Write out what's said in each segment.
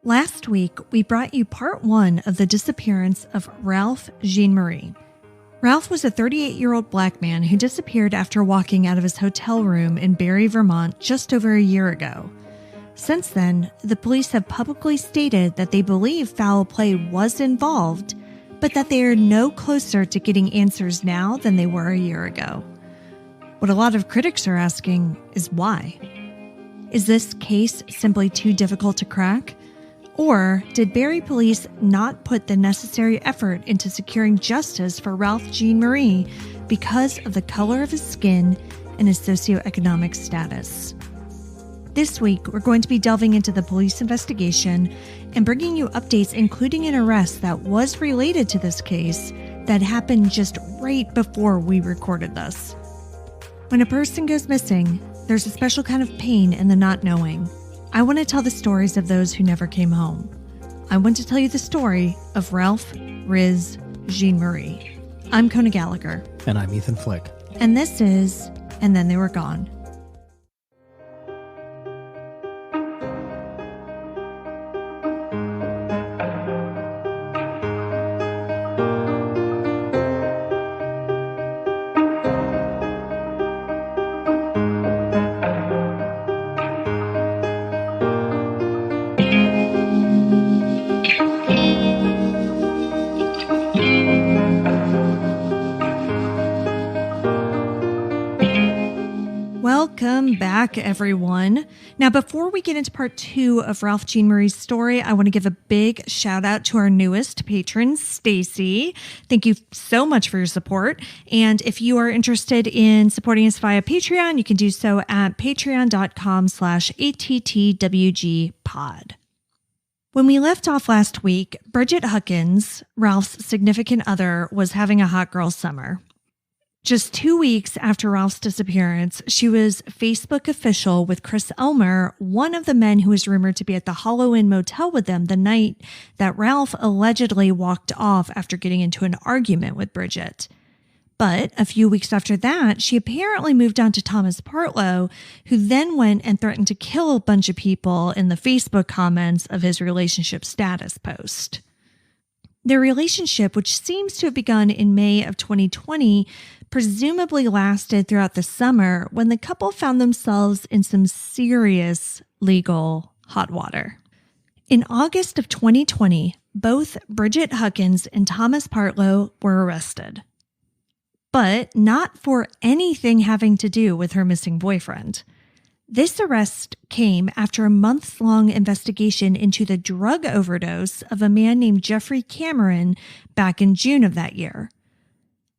Last week, we brought you part 1 of the disappearance of Ralph Jean-Marie. Ralph was a 38-year-old black man who disappeared after walking out of his hotel room in Barre, Vermont just over a year ago. Since then, the police have publicly stated that they believe foul play was involved, but that they are no closer to getting answers now than they were a year ago. What a lot of critics are asking is why. Is this case simply too difficult to crack? Or did Barre Police not put the necessary effort into securing justice for Ralph Jean-Marie because of the color of his skin and his socioeconomic status? This week, we're going to be delving into the police investigation and bringing you updates, including an arrest that was related to this case that happened just right before we recorded this. When a person goes missing, there's a special kind of pain in the not knowing. I want to tell the stories of those who never came home. I want to tell you the story of Ralph Riz Jean-Marie. I'm Kona Gallagher. And I'm Ethan Flick. And this is And Then They Were Gone. Welcome back, everyone. Now, before we get into part 2 of Ralph Jean-Marie's story, I want to give a big shout out to our newest patron, Stacy. Thank you so much for your support. And if you are interested in supporting us via Patreon, you can do so at patreon.com/ATTWGpod. When we left off last week, Bridget Huckins, Ralph's significant other, was having a hot girl summer. Just 2 weeks after Ralph's disappearance, she was Facebook official with Chris Elmer, one of the men who was rumored to be at the Hollow Inn Motel with them the night that Ralph allegedly walked off after getting into an argument with Bridget. But a few weeks after that, she apparently moved on to Thomas Partlow, who then went and threatened to kill a bunch of people in the Facebook comments of his relationship status post. Their relationship, which seems to have begun in May of 2020, presumably lasted throughout the summer when the couple found themselves in some serious legal hot water. In August of 2020, both Bridget Huckins and Thomas Partlow were arrested, but not for anything having to do with her missing boyfriend. This arrest came after a months-long investigation into the drug overdose of a man named Jeffrey Cameron back in June of that year.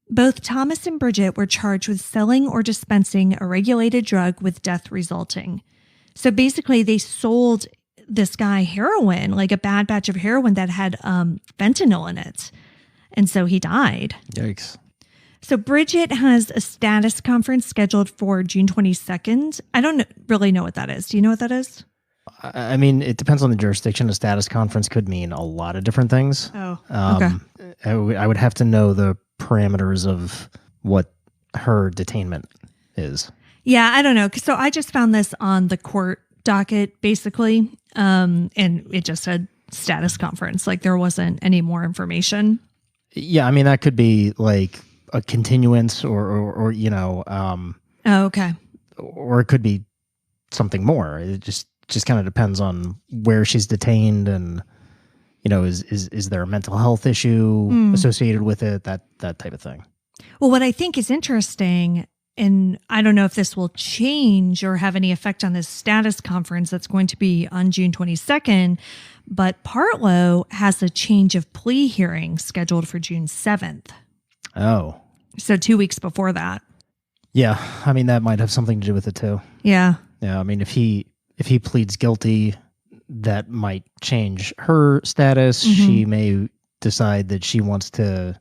Both Thomas and Bridget were charged with selling or dispensing a regulated drug with death resulting. So basically, they sold this guy heroin, like a bad batch of heroin that had fentanyl in it. And so he died. Yikes. So Bridget has a status conference scheduled for June 22nd. I don't really know what that is. Do you know what that is? I mean, it depends on the jurisdiction. A status conference could mean a lot of different things. Oh, okay. I would have to know the parameters of what her detainment is. Yeah, I don't know. So I just found this on the court docket, basically, and it just said status conference. Like there wasn't any more information. Yeah, I mean, that could be like a continuance or you know. Oh, okay. Or it could be something more. It just kind of depends on where she's detained and, you know, is there a mental health issue associated with it, that type of thing. Well, what I think is interesting, and I don't know if this will change or have any effect on this status conference that's going to be on June 22nd, but Partlow has a change of plea hearing scheduled for June 7th. Oh. So 2 weeks before that. Yeah, I mean, that might have something to do with it too. Yeah. Yeah, I mean, if he pleads guilty, that might change her status. Mm-hmm. She may decide that she wants to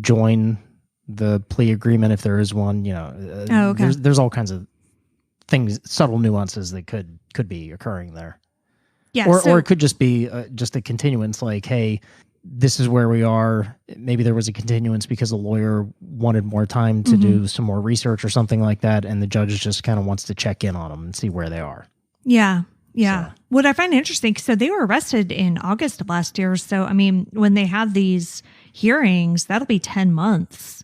join the plea agreement if there is one. You know, okay. There's all kinds of things, subtle nuances that could be occurring there. Yeah, or it could just be just a continuance, like, hey, this is where we are. Maybe there was a continuance because the lawyer wanted more time to do some more research or something like that, and the judge just kind of wants to check in on them and see where they are. Yeah. Yeah. So. What I find interesting, so they were arrested in August of last year. So, I mean, when they have these hearings, that'll be 10 months.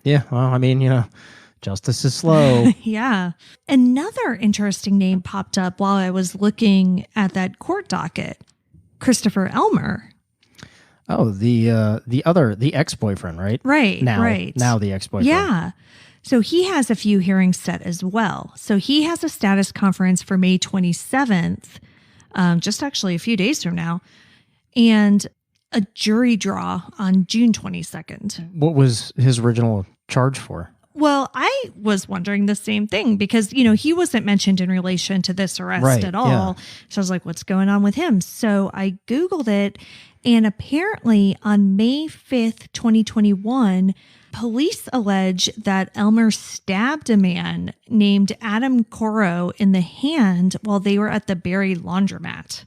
Yeah. Well, I mean, justice is slow. Yeah. Another interesting name popped up while I was looking at that court docket. Christopher Elmer. Oh, the ex-boyfriend, right? Right. Now, right. Now the ex-boyfriend. Yeah. So he has a few hearings set as well. So he has a status conference for May 27th, just actually a few days from now, and a jury draw on June 22nd. What was his original charge for? Well, I was wondering the same thing because, he wasn't mentioned in relation to this arrest at all. Yeah. So I was like, what's going on with him? So I Googled it, and apparently on May 5th, 2021, police allege that Elmer stabbed a man named Adam Coro in the hand while they were at the Barre laundromat.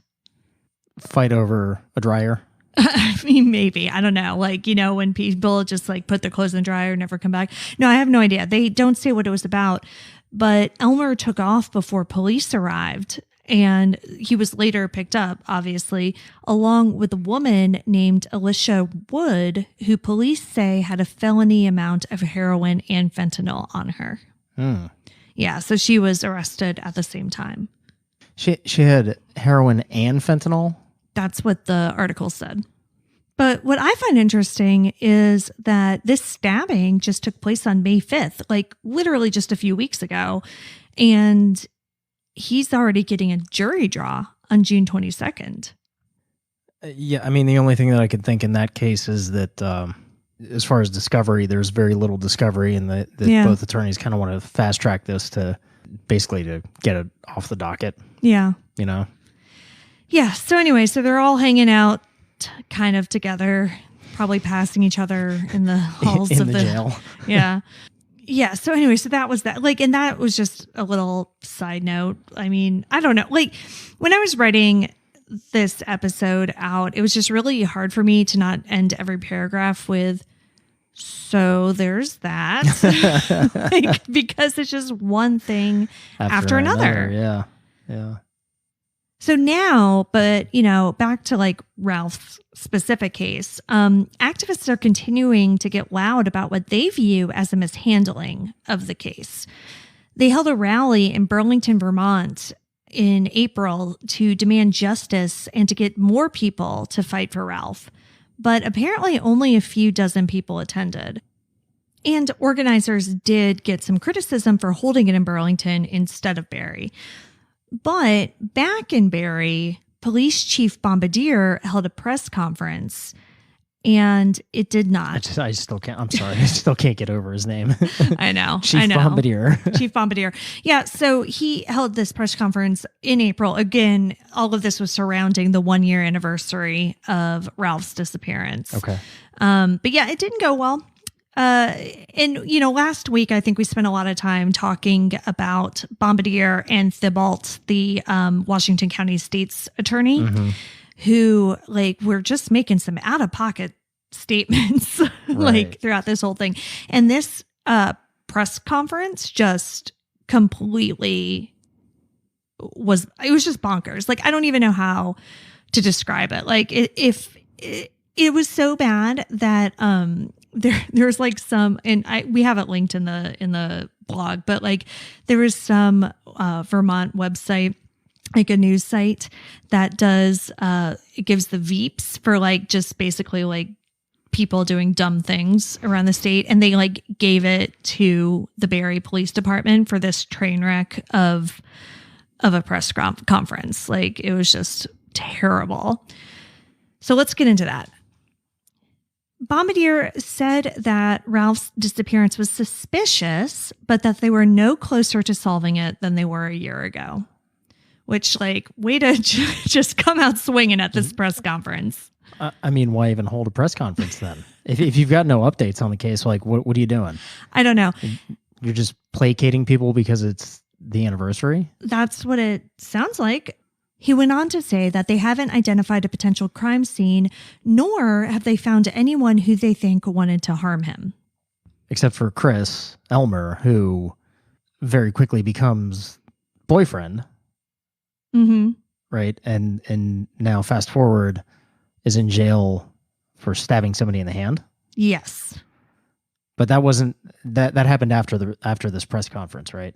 Fight over a dryer? I mean, maybe. I don't know. When people just put their clothes in the dryer and never come back. No, I have no idea. They don't say what it was about. But Elmer took off before police arrived. And he was later picked up, obviously, along with a woman named Alicia Wood, who police say had a felony amount of heroin and fentanyl on her. Yeah, so she was arrested at the same time. She had heroin and fentanyl? That's what the article said. But what I find interesting is that this stabbing just took place on May 5th, literally just a few weeks ago. And he's already getting a jury draw on June 22nd. Yeah, I mean, the only thing that I could think in that case is that as far as discovery, there's very little discovery, and that both attorneys kind of want to fast track this to get it off the docket. Yeah. Yeah, so anyway, so they're all hanging out kind of together, probably passing each other in the halls in of the jail. Yeah. Yeah. So anyway, so that was that. And that was just a little side note. I mean, I don't know. When I was writing this episode out, it was just really hard for me to not end every paragraph with, so there's that. Because it's just one thing after another. Yeah. Yeah. So now, but, back to Ralph's specific case, activists are continuing to get loud about what they view as a mishandling of the case. They held a rally in Burlington, Vermont in April to demand justice and to get more people to fight for Ralph. But apparently only a few dozen people attended. And organizers did get some criticism for holding it in Burlington instead of Barre. But back in Barre, Police Chief Bombardier held a press conference, and it did not. I still can't. I'm sorry. I still can't get over his name. I know. Chief Bombardier. Chief Bombardier. Yeah. So he held this press conference in April. Again, all of this was surrounding the 1-year anniversary of Ralph's disappearance. Okay. But yeah, it didn't go well. And last week, I think we spent a lot of time talking about Bombardier and Thibault, the Washington County State's attorney, who were just making some out of pocket statements throughout this whole thing. And this press conference just completely it was just bonkers. I don't even know how to describe it. It was so bad that there's some, and we have it linked in the blog, but there was some Vermont website, a news site that does it gives the Veeps for just basically people doing dumb things around the state, and they gave it to the Barre Police Department for this train wreck of a press conference. It was just terrible. So let's get into that. Bombardier said that Ralph's disappearance was suspicious, but that they were no closer to solving it than they were a year ago. Which, way to just come out swinging at this press conference. I mean, why even hold a press conference then? If you've got no updates on the case, what are you doing? I don't know. You're just placating people because it's the anniversary? That's what it sounds like. He went on to say that they haven't identified a potential crime scene, nor have they found anyone who they think wanted to harm him. Except for Chris Elmer, who very quickly becomes boyfriend. Mm-hmm. right? And now fast forward is in jail for stabbing somebody in the hand. Yes. But that wasn't that happened after this press conference, right?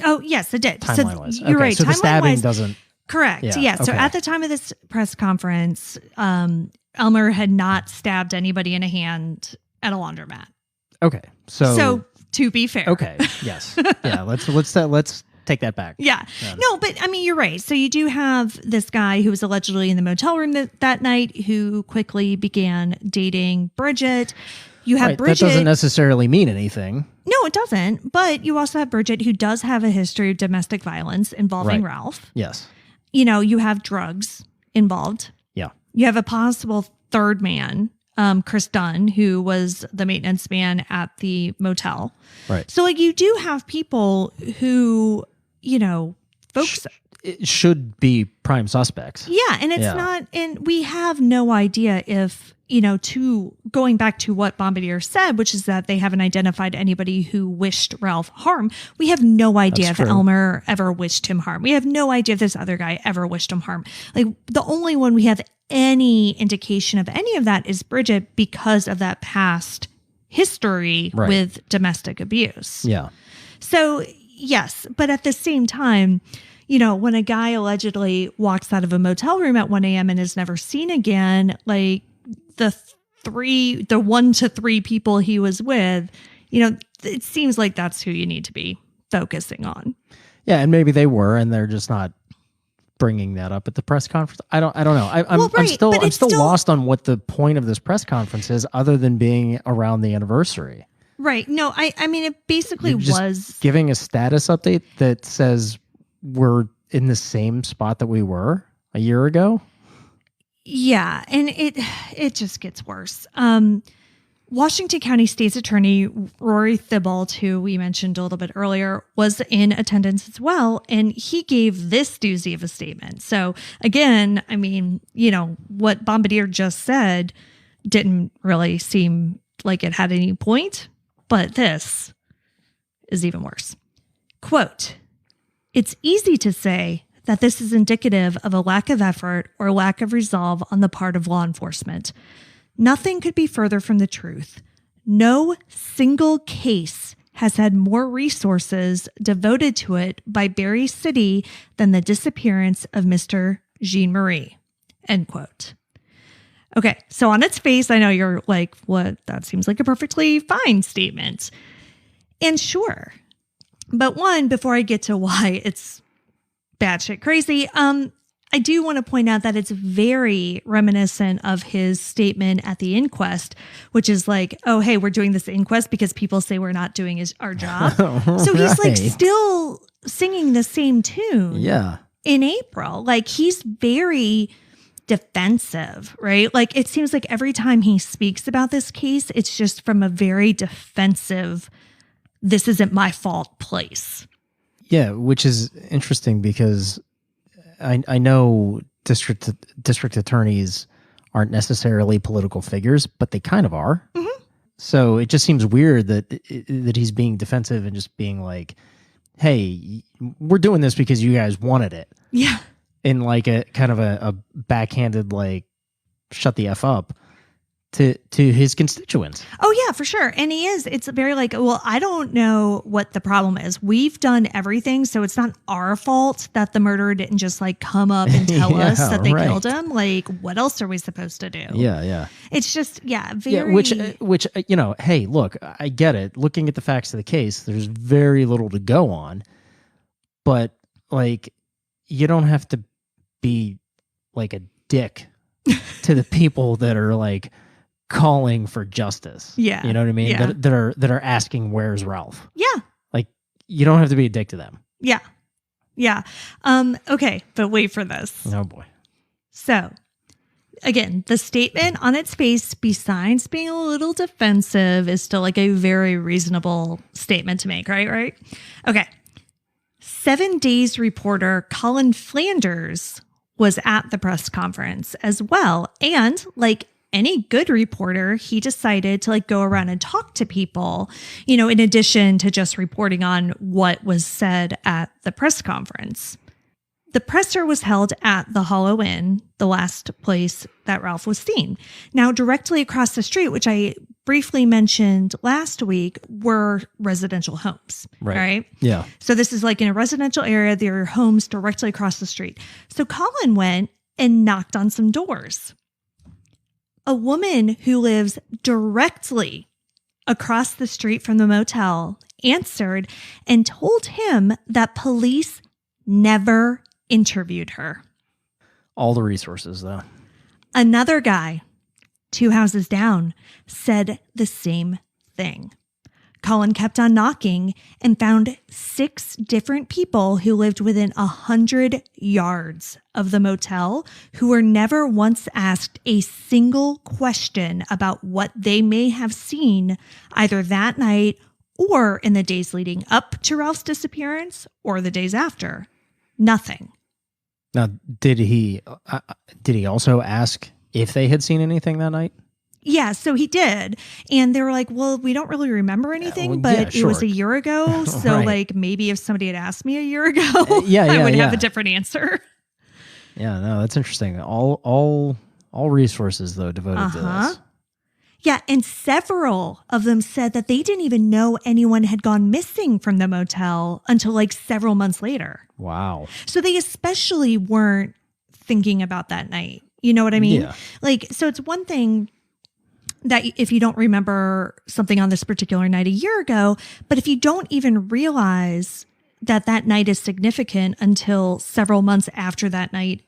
Oh, yes, it did. Timeline wise. You're right. So the stabbing Timeline-wise, doesn't. correct. Yeah. So okay. at the time of this press conference, Elmer had not stabbed anybody in a hand at a laundromat. Okay. So to be fair. Okay. Yes. Yeah. Let's take that back. Yeah. No, but I mean, you're right. So you do have this guy who was allegedly in the motel room that night who quickly began dating Bridget. You have Bridget. That doesn't necessarily mean anything. No, it doesn't. But you also have Bridget, who does have a history of domestic violence involving Ralph. Yes. You have drugs involved. Yeah. You have a possible third man, Chris Dunn, who was the maintenance man at the motel. Right. So, you do have people who, folks should be prime suspects. Yeah. And it's not, and we have no idea if, going back to what Bombardier said, which is that they haven't identified anybody who wished Ralph harm. We have no idea if Elmer ever wished him harm. We have no idea if this other guy ever wished him harm. The only one we have any indication of any of that is Bridget because of that past history with domestic abuse. Yeah. So, yes. But at the same time, when a guy allegedly walks out of a motel room at 1 a.m. and is never seen again, the 1 to 3 people he was with, it seems like that's who you need to be focusing on. Yeah. And maybe they were, and they're just not bringing that up at the press conference. I don't know. I'm still lost on what the point of this press conference is other than being around the anniversary. Right. No, I mean, it basically was giving a status update that says we're in the same spot that we were a year ago. Yeah, and it just gets worse. Washington County State's Attorney Rory Thibault, who we mentioned a little bit earlier, was in attendance as well, and he gave this doozy of a statement. So again, I mean, what Bombardier just said didn't really seem like it had any point, but this is even worse. Quote, "It's easy to say that this is indicative of a lack of effort or lack of resolve on the part of law enforcement. Nothing could be further from the truth. No single case has had more resources devoted to it by Barre City than the disappearance of Mr. Jean-Marie." End quote. Okay, so on its face, I know you're like, what? That seems like a perfectly fine statement. And sure. But one, before I get to why it's batshit crazy, I do want to point out that it's very reminiscent of his statement at the inquest, which is like, oh, hey, we're doing this inquest because people say we're not doing our job. So he's still singing the same tune in April. He's very defensive, right? It seems like every time he speaks about this case, it's just from a very defensive, this isn't my fault place. Yeah, which is interesting because I know district attorneys aren't necessarily political figures, but they kind of are. Mm-hmm. So it just seems weird that he's being defensive and just being like, "Hey, we're doing this because you guys wanted it." Yeah, in a kind of a backhanded "shut the F up" to his constituents. Oh yeah, for sure. And it's very well, I don't know what the problem is. We've done everything, so it's not our fault that the murderer didn't just come up and tell us that they killed him. What else are we supposed to do? Yeah. It's just, very... Yeah, which hey, look, I get it. Looking at the facts of the case, there's very little to go on. But, you don't have to be, a dick to the people that are, calling for justice. Yeah. You know what I mean? Yeah. That are asking, where's Ralph? Yeah. You don't have to be a dick to them. Yeah. Yeah. Okay, but wait for this. Oh boy. So again, the statement on its face, besides being a little defensive, is still a very reasonable statement to make, right? Okay. 7 Days reporter Colin Flanders was at the press conference as well. And any good reporter, he decided to go around and talk to people, in addition to just reporting on what was said at the press conference. The presser was held at the Hollow Inn, the last place that Ralph was seen. Now, directly across the street, which I briefly mentioned last week, were residential homes. Right? Yeah. So this is like in a residential area. There are homes directly across the street. So Colin went and knocked on some doors. A woman who lives directly across the street from the motel answered and told him that police never interviewed her. All the resources, though. Another guy, 2 houses down, said the same thing. Colin kept on knocking and found 6 different people who lived within 100 yards of the motel who were never once asked a single question about what they may have seen either that night or in the days leading up to Ralph's disappearance or the days after. Nothing. Now, did he also ask if they had seen anything that night? Yeah, so he did. And they were like, well, we don't really remember anything, but it was a year ago. So Right. like maybe if somebody had asked me a year ago, I would have a different answer. Yeah, no, that's interesting. All resources, though, devoted to this. Yeah, and several of them said that they didn't even know anyone had gone missing from the motel until like several months later. Wow. So they especially weren't thinking about that night. You know what I mean? Yeah. Like, so it's one thing that if you don't remember something on this particular night a year ago, but if you don't even realize that that night is significant until several months after that night,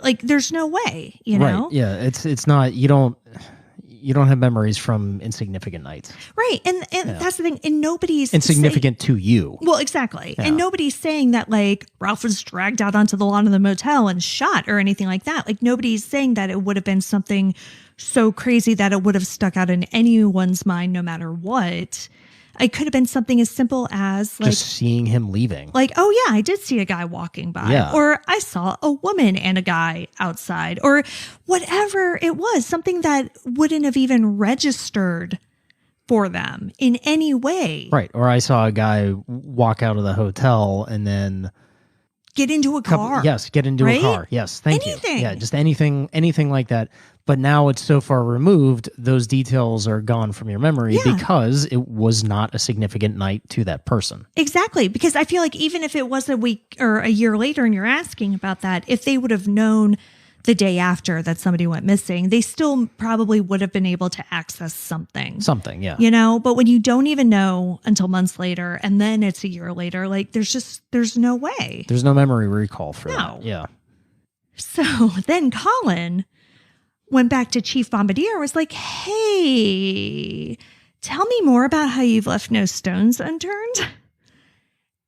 like there's no way, you know? Right. Yeah. It's not, you don't have memories from insignificant nights. Right. And that's the thing. And nobody's insignificant to you. Well, exactly. Yeah. And nobody's saying that like Ralph was dragged out onto the lawn of the motel and shot or anything like that. Like nobody's saying that it would have been something so crazy that it would have stuck out in anyone's mind no matter what. It could have been something as simple as like just seeing him leaving. Like, oh yeah, I did see a guy walking by. Yeah. Or I saw a woman and a guy outside. Or whatever it was, something that wouldn't have even registered for them in any way. Right. Or I saw a guy walk out of the hotel and then get into a car. Get into right? a car. Yes, thank anything. you. Yeah, just anything like that. But now it's so far removed, those details are gone from your memory because it was not a significant night to that person. Exactly. Because I feel like even if it was a week or a year later and you're asking about that, if they would have known the day after that somebody went missing, they still probably would have been able to access something. Something, yeah. You know, but when you don't even know until months later and then it's a year later, like there's no way. There's no memory recall for that. Yeah. So then Colin went back to Chief Bombardier, was like, hey, tell me more about how you've left no stones unturned.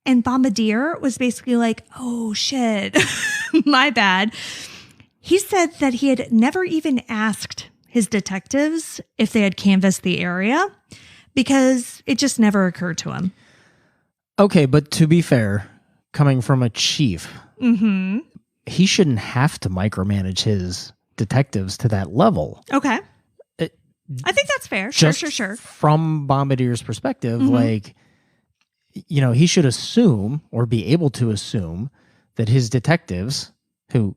And Bombardier was basically like, oh shit, my bad. He said that he had never even asked his detectives if they had canvassed the area because it just never occurred to him. Okay, but to be fair, coming from a chief, he shouldn't have to micromanage his detectives to that level. Okay. I think that's fair. Sure. From Bombardier's perspective, like, you know, he should assume or be able to assume that his detectives, who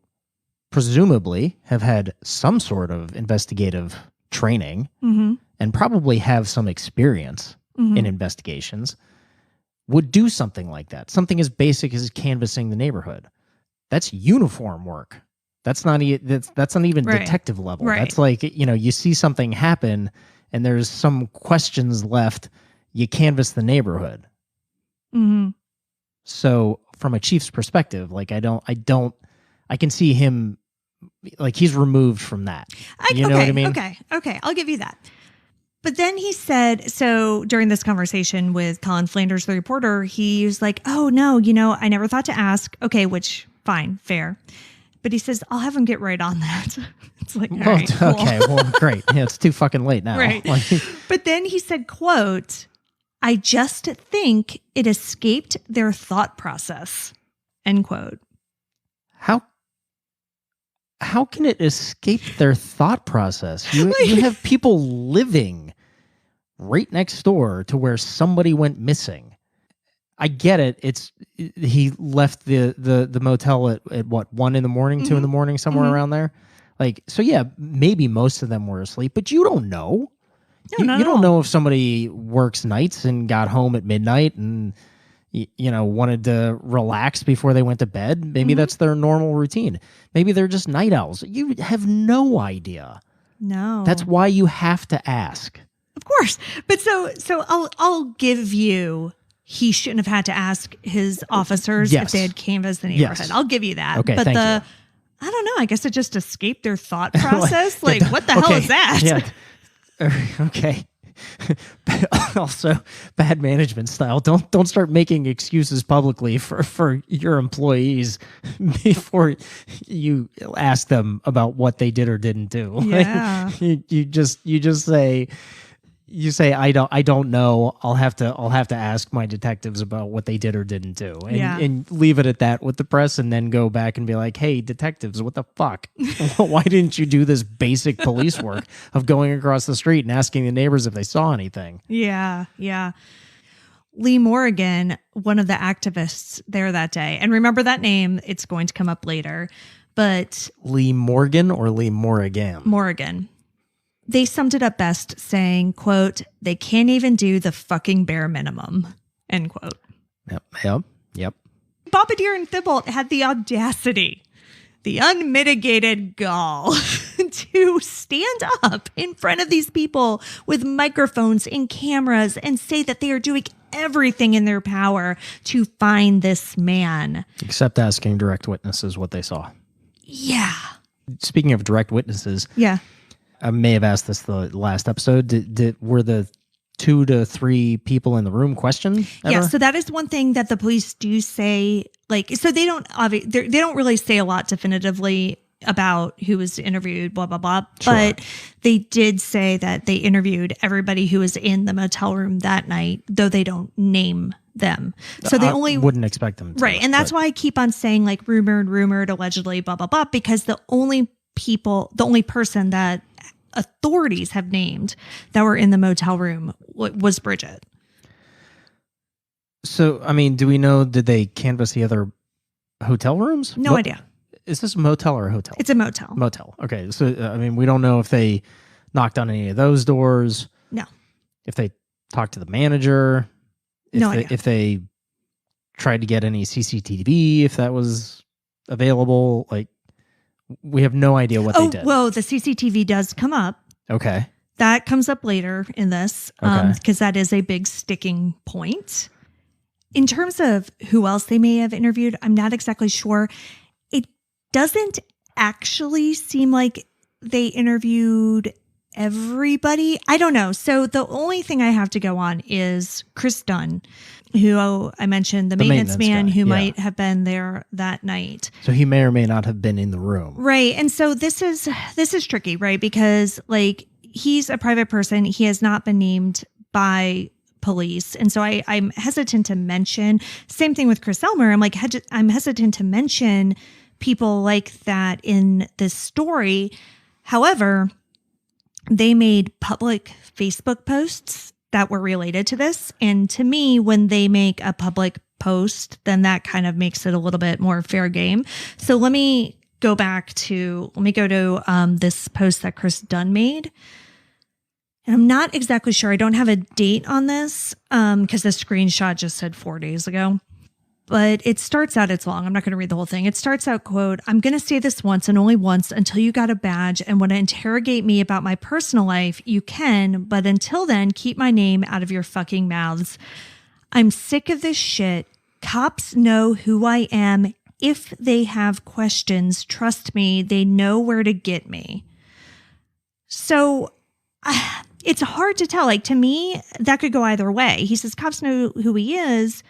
presumably have had some sort of investigative training and probably have some experience in investigations, would do something like that. Something as basic as canvassing the neighborhood. That's uniform work. That's not even detective level. Right. That's like, you know, you see something happen and there's some questions left, you canvass the neighborhood. So from a chief's perspective, like I can see him, like he's removed from that. You know what I mean? Okay. I'll give you that. But then he said, so during this conversation with Colin Flanders, the reporter, he was like, oh no, you know, I never thought to ask. Okay, which fine, fair. But he says, I'll have him get right on that. It's like, all right, cool. Okay, well, great. Yeah, it's too fucking late now. Right. But then he said, quote, I just think it escaped their thought process, end quote. How can it escape their thought process? You have people living right next door to where somebody went missing. I get it. He left the motel at what, 1 in the morning, 2 in the morning, somewhere around there. Like, so yeah, maybe most of them were asleep, but you don't know. No, You don't know if somebody works nights and got home at midnight and wanted to relax before they went to bed. Maybe that's their normal routine. Maybe they're just night owls. You have no idea. No. That's why you have to ask. Of course. But so I'll give you, he shouldn't have had to ask his officers if they had canvassed the neighborhood. Yes. I'll give you that. Okay, but thank you. I don't know. I guess it just escaped their thought process. Like, what the hell is that? Yeah. Okay. Also, bad management style. Don't start making excuses publicly for your employees before you ask them about what they did or didn't do. Yeah. Like, you just say. You say, I don't know. I'll have to ask my detectives about what they did or didn't do, and leave it at that with the press, and then go back and be like, hey, detectives, what the fuck? Why didn't you do this basic police work of going across the street and asking the neighbors if they saw anything? Yeah. Lee Morgan, one of the activists there that day, and remember that name, it's going to come up later, but Lee Morgan or Lee Morrigan? Morgan. They summed it up best saying, quote, they can't even do the fucking bare minimum, end quote. Yep. Bombardier and Thibault had the audacity, the unmitigated gall to stand up in front of these people with microphones and cameras and say that they are doing everything in their power to find this man. Except asking direct witnesses what they saw. Yeah. Speaking of direct witnesses. Yeah. I may have asked this the last episode. Were the 2 to 3 people in the room questioned ever? Yeah, so that is one thing that the police do say. Like, so they don't really say a lot definitively about who was interviewed, blah blah blah. Sure. But they did say that they interviewed everybody who was in the motel room that night, though they don't name them. So they only wouldn't expect them to, right, and that's why I keep on saying like rumored, allegedly, blah blah blah, because the only person that authorities have named that were in the motel room was Bridget. So, I mean, do we know, did they canvass the other hotel rooms? No idea. Is this a motel or a hotel? It's a motel. Motel. Okay. So, I mean, we don't know if they knocked on any of those doors. No. If they talked to the manager. If they tried to get any CCTV, if that was available. Like, we have no idea what they did. Well, the CCTV does come up. Okay. That comes up later in this because that is a big sticking point. In terms of who else they may have interviewed, I'm not exactly sure. It doesn't actually seem like they interviewed everybody. I don't know. So the only thing I have to go on is Chris Dunn, who I mentioned, the maintenance man guy, who might have been there that night. So he may or may not have been in the room. Right. And so this is tricky, right? Because like he's a private person. He has not been named by police. And so I'm hesitant to mention, same thing with Chris Elmer. I'm hesitant to mention people like that in this story. However, they made public Facebook posts that were related to this. And to me, when they make a public post, then that kind of makes it a little bit more fair game. So let me go to this post that Chris Dunn made. And I'm not exactly sure. I don't have a date on this because the screenshot just said 4 days ago. But it starts out, it's long. I'm not going to read the whole thing. It starts out, quote, I'm going to say this once and only once until you got a badge and want to interrogate me about my personal life, you can. But until then, keep my name out of your fucking mouths. I'm sick of this shit. Cops know who I am. If they have questions, trust me, they know where to get me. So it's hard to tell. Like, to me, that could go either way. He says cops know who he is.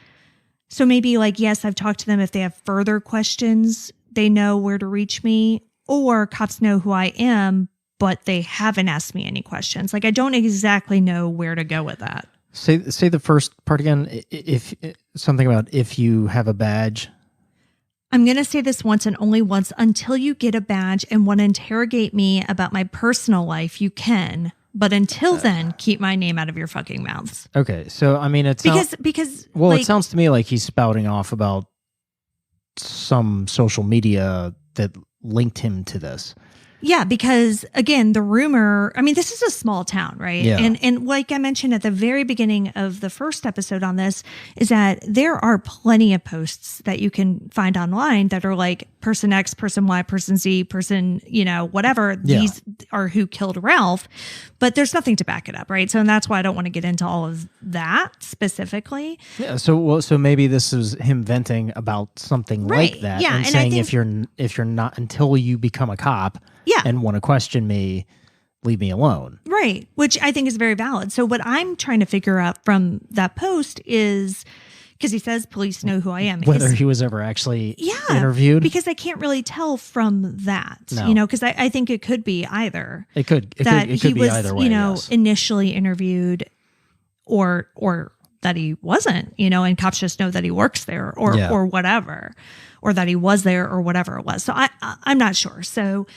So maybe like, yes, I've talked to them. If they have further questions, they know where to reach me, or cops know who I am, but they haven't asked me any questions. Like, I don't exactly know where to go with that. Say the first part again. If something about if you have a badge. I'm going to say this once and only once until you get a badge and want to interrogate me about my personal life, you can. But until then, keep my name out of your fucking mouths. Okay, so I mean, it's because well, like, it sounds to me like he's spouting off about some social media that linked him to this. Yeah, because again, the rumor, I mean, this is a small town, right? Yeah. And like I mentioned at the very beginning of the first episode on this, is that there are plenty of posts that you can find online that are like person X, person Y, person Z, person, whatever. Yeah. These are who killed Ralph, but there's nothing to back it up, right? So, and that's why I don't want to get into all of that specifically. Yeah. So maybe this is him venting about something Right. like that, Yeah, and and saying I think, if you're not, until you become a cop, yeah, and want to question me, leave me alone. right, which I think is very valid. So what I'm trying to figure out from that post is, because he says police know who I am, Whether he was ever actually yeah, interviewed. Because I can't really tell from that, No. because I think it could be either. It could He be was, either way. Yes. initially interviewed or that he wasn't, and cops just know that he works there or whatever, or that he was there or whatever it was. So I'm not sure. So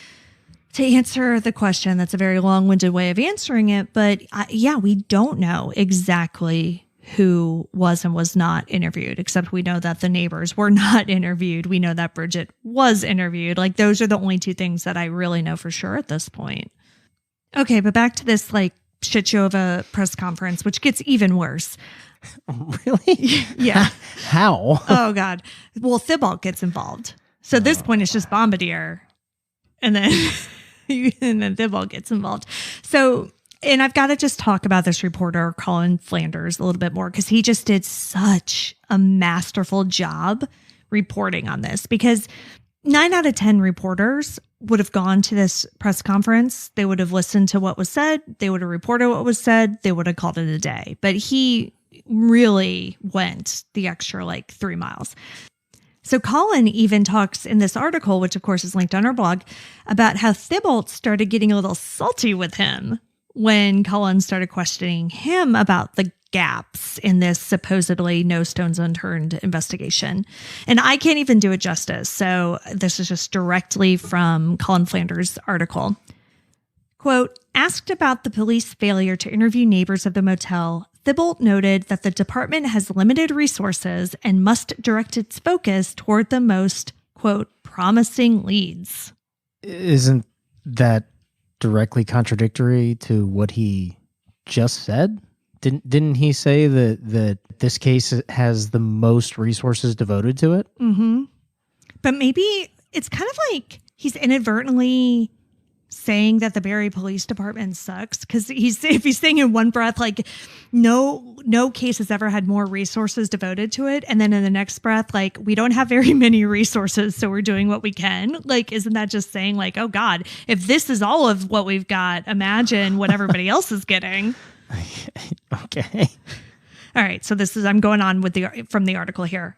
to answer the question, that's a very long-winded way of answering it. But we don't know exactly who was and was not interviewed, except we know that the neighbors were not interviewed. We know that Bridget was interviewed. Like, those are the only two things that I really know for sure at this point. Okay, but back to this like shit show of a press conference, which gets even worse. Really? Yeah. How? Oh, God. Well, Thibault gets involved. So at this point, it's just Bombardier. And then Thibault gets involved. So, and I've got to just talk about this reporter, Colin Flanders, a little bit more, because he just did such a masterful job reporting on this, because 9 out of 10 reporters would have gone to this press conference. They would have listened to what was said. They would have reported what was said. They would have called it a day. But he really went the extra 3 miles. So Colin even talks in this article, which of course is linked on our blog, about how Thibault started getting a little salty with him when Colin started questioning him about the gaps in this supposedly no stones unturned investigation. And I can't even do it justice. So this is just directly from Colin Flanders' article. Quote, asked about the police failure to interview neighbors of the motel, Thibault noted that the department has limited resources and must direct its focus toward the most, quote, promising leads. Isn't that directly contradictory to what he just said? Didn't he say that this case has the most resources devoted to it? Mm-hmm. But maybe it's kind of like he's inadvertently saying that the Barre Police Department sucks, because if he's saying in one breath like no case has ever had more resources devoted to it, and then in the next breath like we don't have very many resources, so we're doing what we can. Like, isn't that just saying like, oh God, if this is all of what we've got, imagine what everybody else is getting. Okay. All right. So I'm going on with from the article here.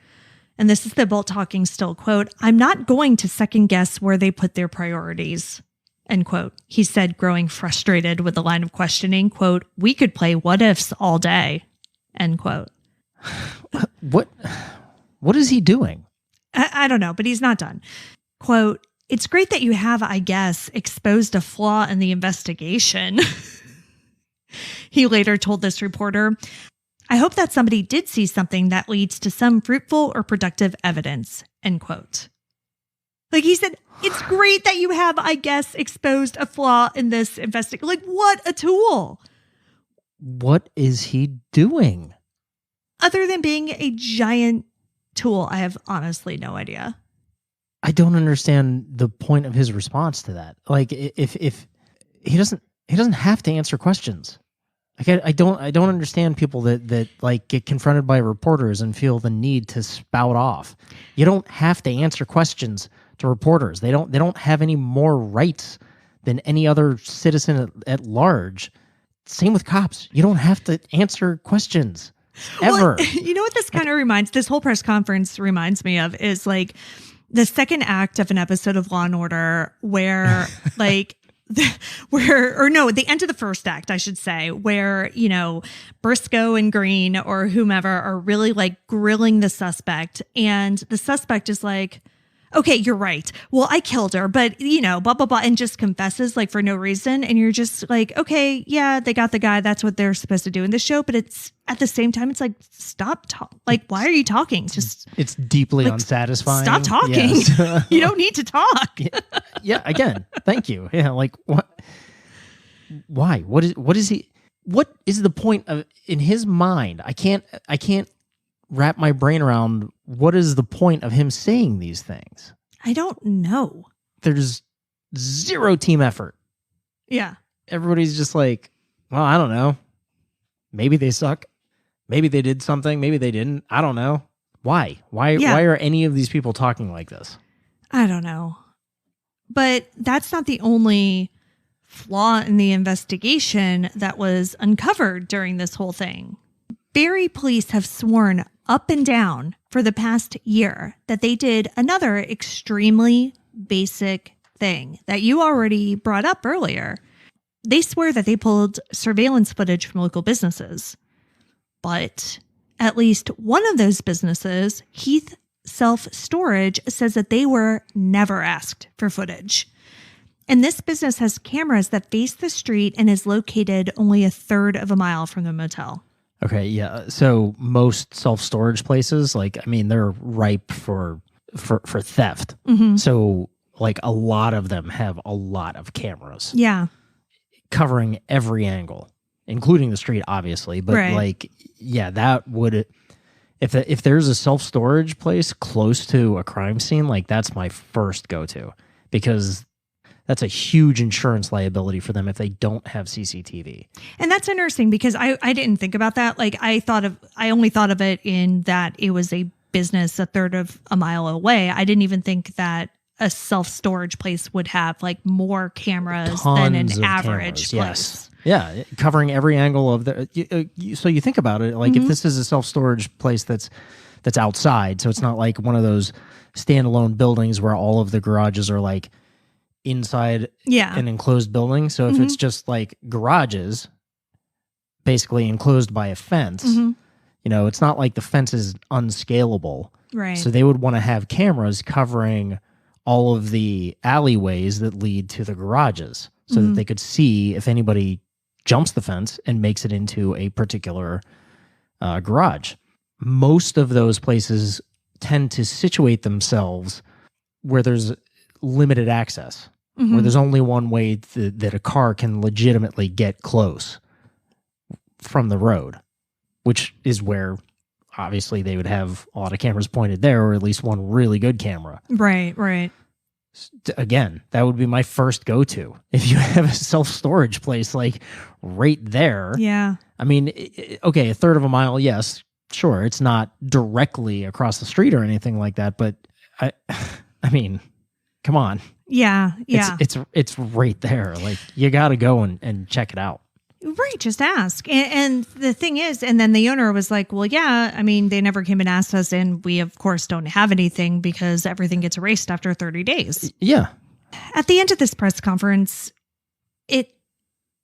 And this is Thibault talking still, quote, I'm not going to second guess where they put their priorities, end quote. He said, growing frustrated with the line of questioning, quote, we could play what ifs all day, end quote. What is he doing? I don't know, but he's not done. Quote, it's great that you have, I guess, exposed a flaw in the investigation. He later told this reporter, I hope that somebody did see something that leads to some fruitful or productive evidence, end quote. Like he said, it's great that you have, I guess, exposed a flaw in this investigation. Like, what a tool. What is he doing? Other than being a giant tool, I have honestly no idea. I don't understand the point of his response to that. Like, if he doesn't have to answer questions. Like, I don't understand people that like get confronted by reporters and feel the need to spout off. You don't have to answer questions to reporters. They don't have any more rights than any other citizen at large. Same with cops. You don't have to answer questions ever. Well, you know what this whole press conference reminds me of is like the second act of an episode of Law and Order where like the end of the first act, I should say, where, Briscoe and Green or whomever are really like grilling the suspect. And the suspect is like, okay, you're right. Well, I killed her, but blah, blah, blah, and just confesses like for no reason. And you're just like, okay, yeah, they got the guy. That's what they're supposed to do in the show. But it's at the same time, it's like, stop talking. Like, why are you talking? Just it's deeply unsatisfying. Stop talking. Yes. You don't need to talk. Yeah. Again, thank you. Yeah. Like what? Why? What is he? What is the point of in his mind? I can't wrap my brain around what is the point of him saying these things. I don't know. There's zero team effort. Yeah. Everybody's just like, well, I don't know. Maybe they suck. Maybe they did something. Maybe they didn't. I don't know. Why? Why are any of these people talking like this? I don't know. But that's not the only flaw in the investigation that was uncovered during this whole thing. Barre police have sworn up and down for the past year that they did another extremely basic thing that you already brought up earlier. They swear that they pulled surveillance footage from local businesses. But at least one of those businesses, Heath Self-Storage, says that they were never asked for footage. And this business has cameras that face the street and is located only a third of a mile from the motel. Okay, yeah. So most self-storage places, they're ripe for theft. Mm-hmm. So like a lot of them have a lot of cameras. Yeah. Covering every angle, including the street, obviously. But that would, if there's a self-storage place close to a crime scene, like that's my first go-to, because that's a huge insurance liability for them if they don't have CCTV. And that's interesting because I didn't think about that. Like I only thought of it in that it was a business a third of a mile away. I didn't even think that a self-storage place would have like more cameras than an average place. Yes. Yeah, covering every angle of the. So you think about it, like if this is a self-storage place that's outside, so it's not like one of those standalone buildings where all of the garages are like inside an enclosed building. So if it's just like garages, basically enclosed by a fence, it's not like the fence is unscalable. Right. So they would want to have cameras covering all of the alleyways that lead to the garages so that they could see if anybody jumps the fence and makes it into a particular garage. Most of those places tend to situate themselves where there's limited access, where there's only one way that a car can legitimately get close from the road, which is where obviously they would have a lot of cameras pointed there, or at least one really good camera. Right. Again, that would be my first go-to. If you have a self-storage place like right there. Yeah. I mean, okay, a third of a mile, yes, sure. It's not directly across the street or anything like that, but I mean, come on. Yeah. It's right there. Like you got to go and check it out. Right, just ask. And the thing is, and then the owner was like, well, yeah, I mean, they never came and asked us, and we, of course, don't have anything because everything gets erased after 30 days. Yeah. At the end of this press conference, it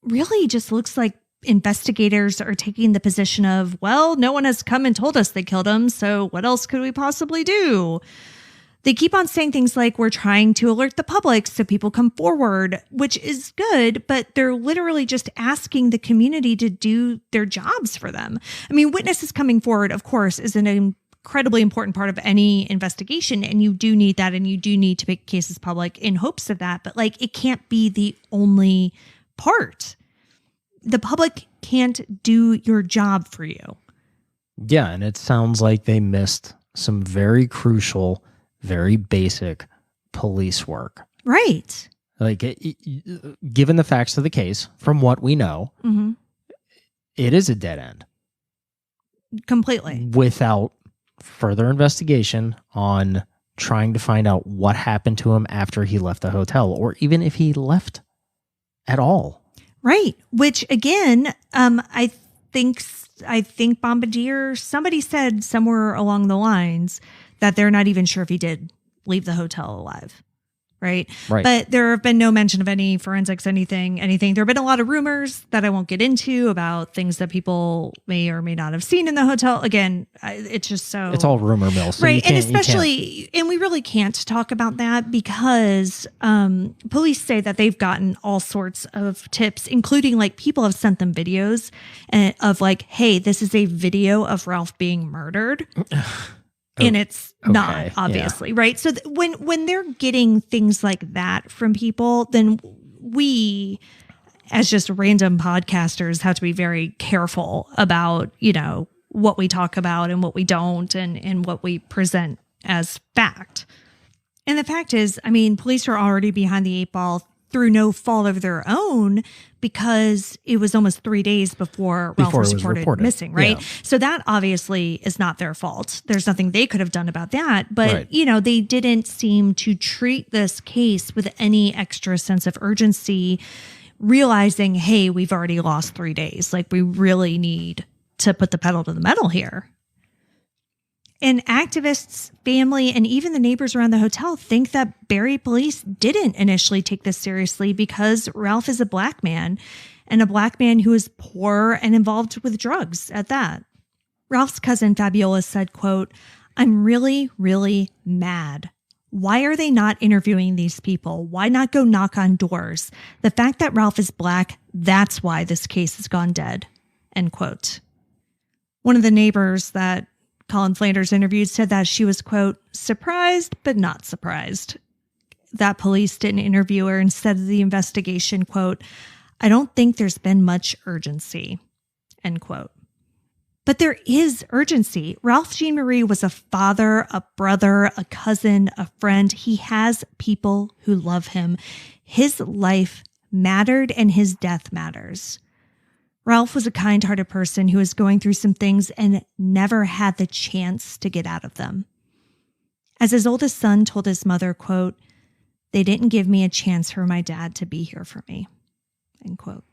really just looks like investigators are taking the position of, well, no one has come and told us they killed him, so what else could we possibly do? They keep on saying things like, we're trying to alert the public so people come forward, which is good, but they're literally just asking the community to do their jobs for them. I mean, witnesses coming forward, of course, is an incredibly important part of any investigation, and you do need that, and you do need to make cases public in hopes of that, but like it can't be the only part. The public can't do your job for you. Yeah, and it sounds like they missed some very crucial, very basic police work. Right. Like, given the facts of the case, from what we know, it is a dead end. Completely. Without further investigation on trying to find out what happened to him after he left the hotel, or even if he left at all. Right. Which, again, I think Bombardier, somebody said somewhere along the lines that they're not even sure if he did leave the hotel alive. Right. Right. But there have been no mention of any forensics, anything. There have been a lot of rumors that I won't get into about things that people may or may not have seen in the hotel. Again, it's just so... It's all rumor mill. So right. And especially, and we really can't talk about that because police say that they've gotten all sorts of tips, including like people have sent them videos of like, hey, this is a video of Ralph being murdered. And it's not, obviously, right? So when they're getting things like that from people, then we, as just random podcasters, have to be very careful about, what we talk about and what we don't and what we present as fact. And the fact is, police are already behind the 8 ball through no fault of their own because it was almost 3 days before Ralph was reported missing, right? Yeah. So that obviously is not their fault. There's nothing they could have done about that. But, they didn't seem to treat this case with any extra sense of urgency, realizing, hey, we've already lost 3 days. Like, we really need to put the pedal to the metal here. And activists, family, and even the neighbors around the hotel think that Barre police didn't initially take this seriously because Ralph is a Black man, and a Black man who is poor and involved with drugs at that. Ralph's cousin Fabiola said, quote, "I'm really, really mad. Why are they not interviewing these people? Why not go knock on doors? The fact that Ralph is Black, that's why this case has gone dead." End quote. One of the neighbors that Colin Flanders interviewed said that she was, quote, "surprised, but not surprised" that police didn't interview her and said of the investigation, quote, "I don't think there's been much urgency," end quote. But there is urgency. Ralph Jean Marie was a father, a brother, a cousin, a friend. He has people who love him. His life mattered and his death matters. Ralph was a kind-hearted person who was going through some things and never had the chance to get out of them. As his oldest son told his mother, quote, "They didn't give me a chance for my dad to be here for me," end quote.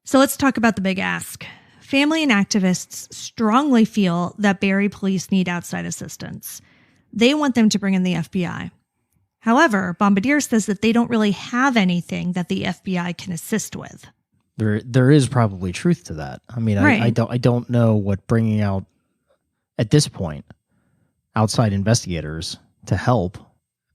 So let's talk about the big ask. Family and activists strongly feel that Barre police need outside assistance. They want them to bring in the FBI. However, Bombardier says that they don't really have anything that the FBI can assist with. There is probably truth to that. I don't know what bringing out at this point outside investigators to help.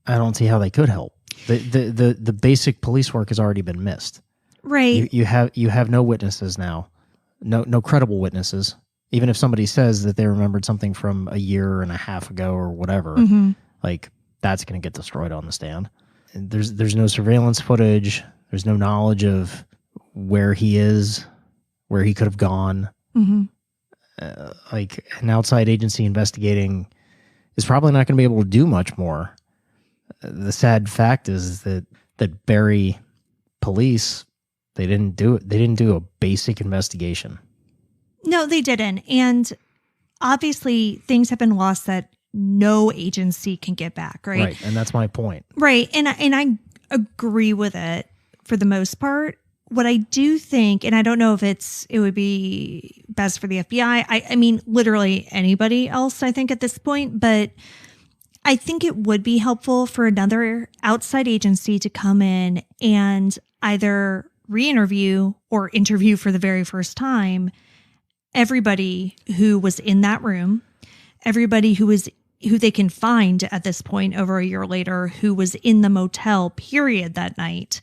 I don't see how they could help. The basic police work has already been missed. Right. You have no witnesses now. No credible witnesses. Even if somebody says that they remembered something from a year and a half ago or whatever, like that's going to get destroyed on the stand. And there's no surveillance footage. There's no knowledge of where he is, where he could have gone. Like an outside agency investigating is probably not going to be able to do much more. The sad fact is that Barre police, they didn't do it. They didn't do a basic investigation. No, they didn't. And obviously things have been lost that no agency can get back, right? Right, and that's my point. Right, and I agree with it for the most part. What I do think, and I don't know if it would be best for the FBI. I mean, literally anybody else, I think at this point, but I think it would be helpful for another outside agency to come in and either re-interview or interview for the very first time everybody who was in that room, everybody who they can find at this point over a year later who was in the motel period that night,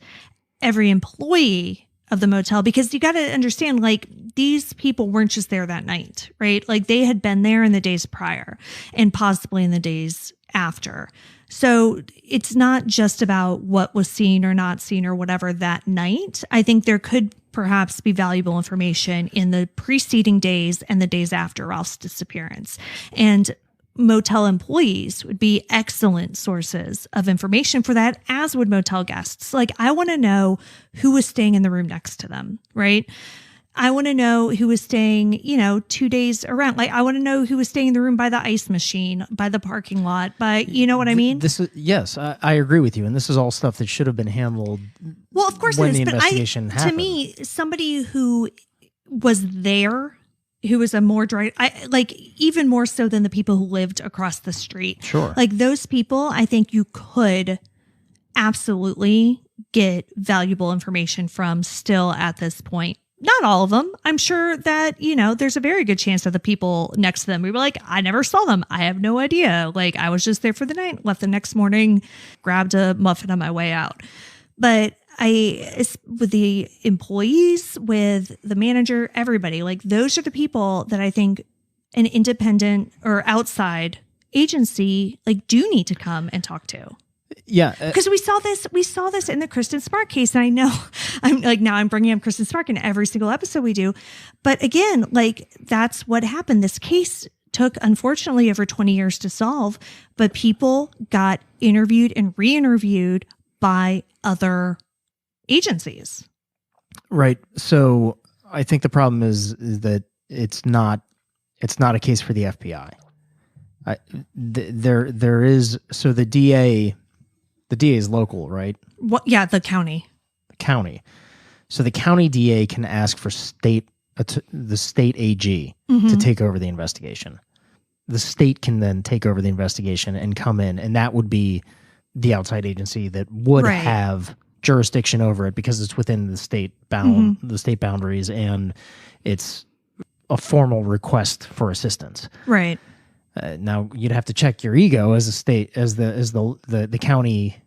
every employee of the motel, because you got to understand, like, these people weren't just there that night, right? Like, they had been there in the days prior and possibly in the days after. So it's not just about what was seen or not seen or whatever that night. I think there could perhaps be valuable information in the preceding days and the days after Ralph's disappearance. And motel employees would be excellent sources of information for that, as would motel guests. Like, I want to know who was staying in the room next to them, right? I want to know who was staying, 2 days around. Like, I want to know who was staying in the room by the ice machine, by the parking lot, by, you know what I mean? Yes, I agree with you. And this is all stuff that should have been handled Well, of course when it is, the but investigation happened. to me, somebody who was there, who was a more direct, like even more so than the people who lived across the street. Sure. Like those people, I think you could absolutely get valuable information from still at this point. Not all of them. I'm sure that, there's a very good chance that the people next to them, we were like, I never saw them. I have no idea. Like, I was just there for the night, left the next morning, grabbed a muffin on my way out. But with the employees, with the manager, everybody, like those are the people that I think an independent or outside agency like do need to come and talk to. Yeah. Because we saw this in the Kristen Smart case. And I know I'm bringing up Kristen Smart in every single episode we do. But again, like that's what happened. This case took, unfortunately, over 20 years to solve, but people got interviewed and re-interviewed by other agencies. Right. So I think the problem is that it's not a case for the FBI. There is, so the DA is local, right? What? Yeah, the county. So the county DA can ask for the state AG to take over the investigation. The state can then take over the investigation and come in, and that would be the outside agency that would have jurisdiction over it because it's within the state boundaries, and it's a formal request for assistance. Right. Now you'd have to check your ego as the county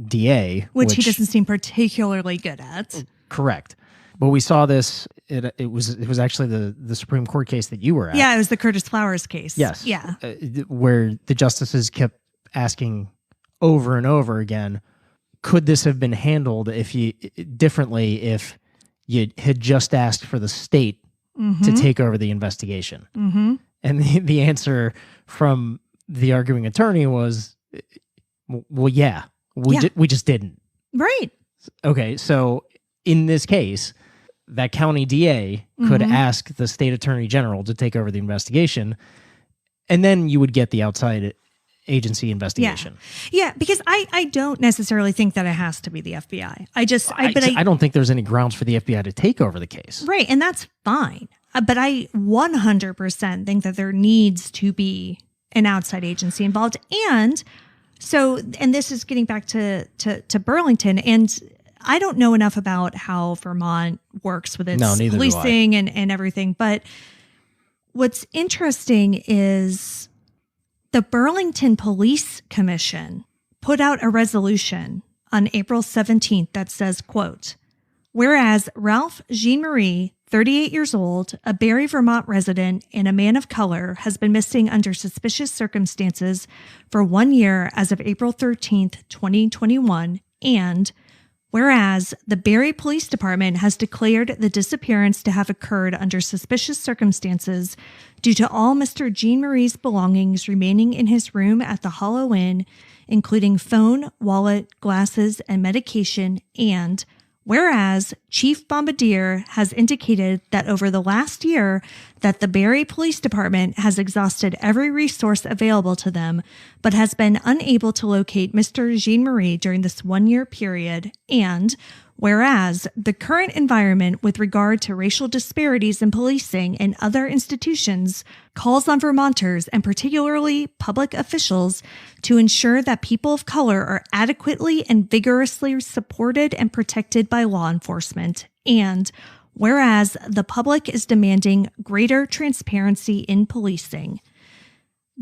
DA, which he doesn't seem particularly good at. Correct. But we saw this. It was actually the Supreme Court case that you were at. Yeah, it was the Curtis Flowers case. Yes. Yeah. Where the justices kept asking over and over again, could this have been handled differently if you had just asked for the state to take over the investigation? Mm-hmm. And the answer from the arguing attorney was, well, yeah, we just didn't. Right. Okay, so in this case, that county DA could ask the state attorney general to take over the investigation, and then you would get the outside agency investigation. Yeah, because I don't necessarily think that it has to be the FBI. I don't think there's any grounds for the FBI to take over the case. Right, and that's fine. But I 100% think that there needs to be an outside agency involved. And this is getting back to Burlington, and I don't know enough about how Vermont works with its policing and everything. But what's interesting is the Burlington Police Commission put out a resolution on April 17th that says, quote, whereas Ralph Jean-Marie, 38 years old, a Barre, Vermont resident, and a man of color, has been missing under suspicious circumstances for 1 year as of April 13th, 2021. And whereas the Barre Police Department has declared the disappearance to have occurred under suspicious circumstances due to all Mr. Jean-Marie's belongings remaining in his room at the Hollow Inn, including phone, wallet, glasses, and medication. And whereas Chief Bombardier has indicated that over the last year that the Barre Police Department has exhausted every resource available to them, but has been unable to locate Mr. Jean-Marie during this 1 year period. And whereas the current environment with regard to racial disparities in policing and other institutions calls on Vermonters, and particularly public officials, to ensure that people of color are adequately and vigorously supported and protected by law enforcement. And whereas the public is demanding greater transparency in policing.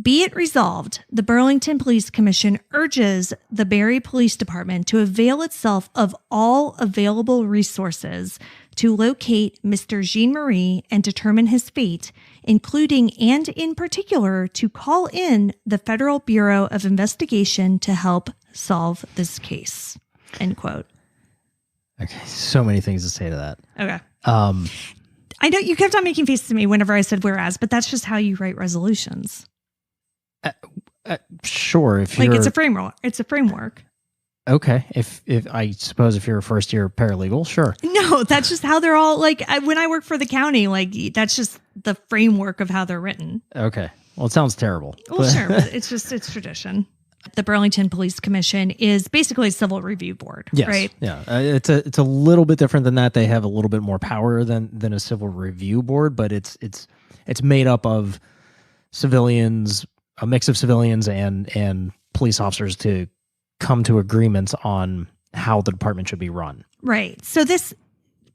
Be it resolved, the Burlington Police Commission urges the Barre Police Department to avail itself of all available resources to locate Mr. Jean-Marie and determine his fate, including and in particular to call in the Federal Bureau of Investigation to help solve this case. End quote. Okay, so many things to say to that. Okay. I know you kept on making faces at me whenever I said whereas, but that's just how you write resolutions. Sure, if you're it's a framework. It's a framework. Okay, if I suppose if you're a first year paralegal, sure. No, that's just how they're all when I work for the county, that's just the framework of how they're written. Okay, well, it sounds terrible. Well, sure, but it's tradition. The Burlington Police Commission is basically a civil review board, Yes. right? Yeah. It's a little bit different than that. They have a little bit more power than a civil review board, but it's made up of civilians, a mix of civilians and police officers to come to agreements on how the department should be run. Right. So this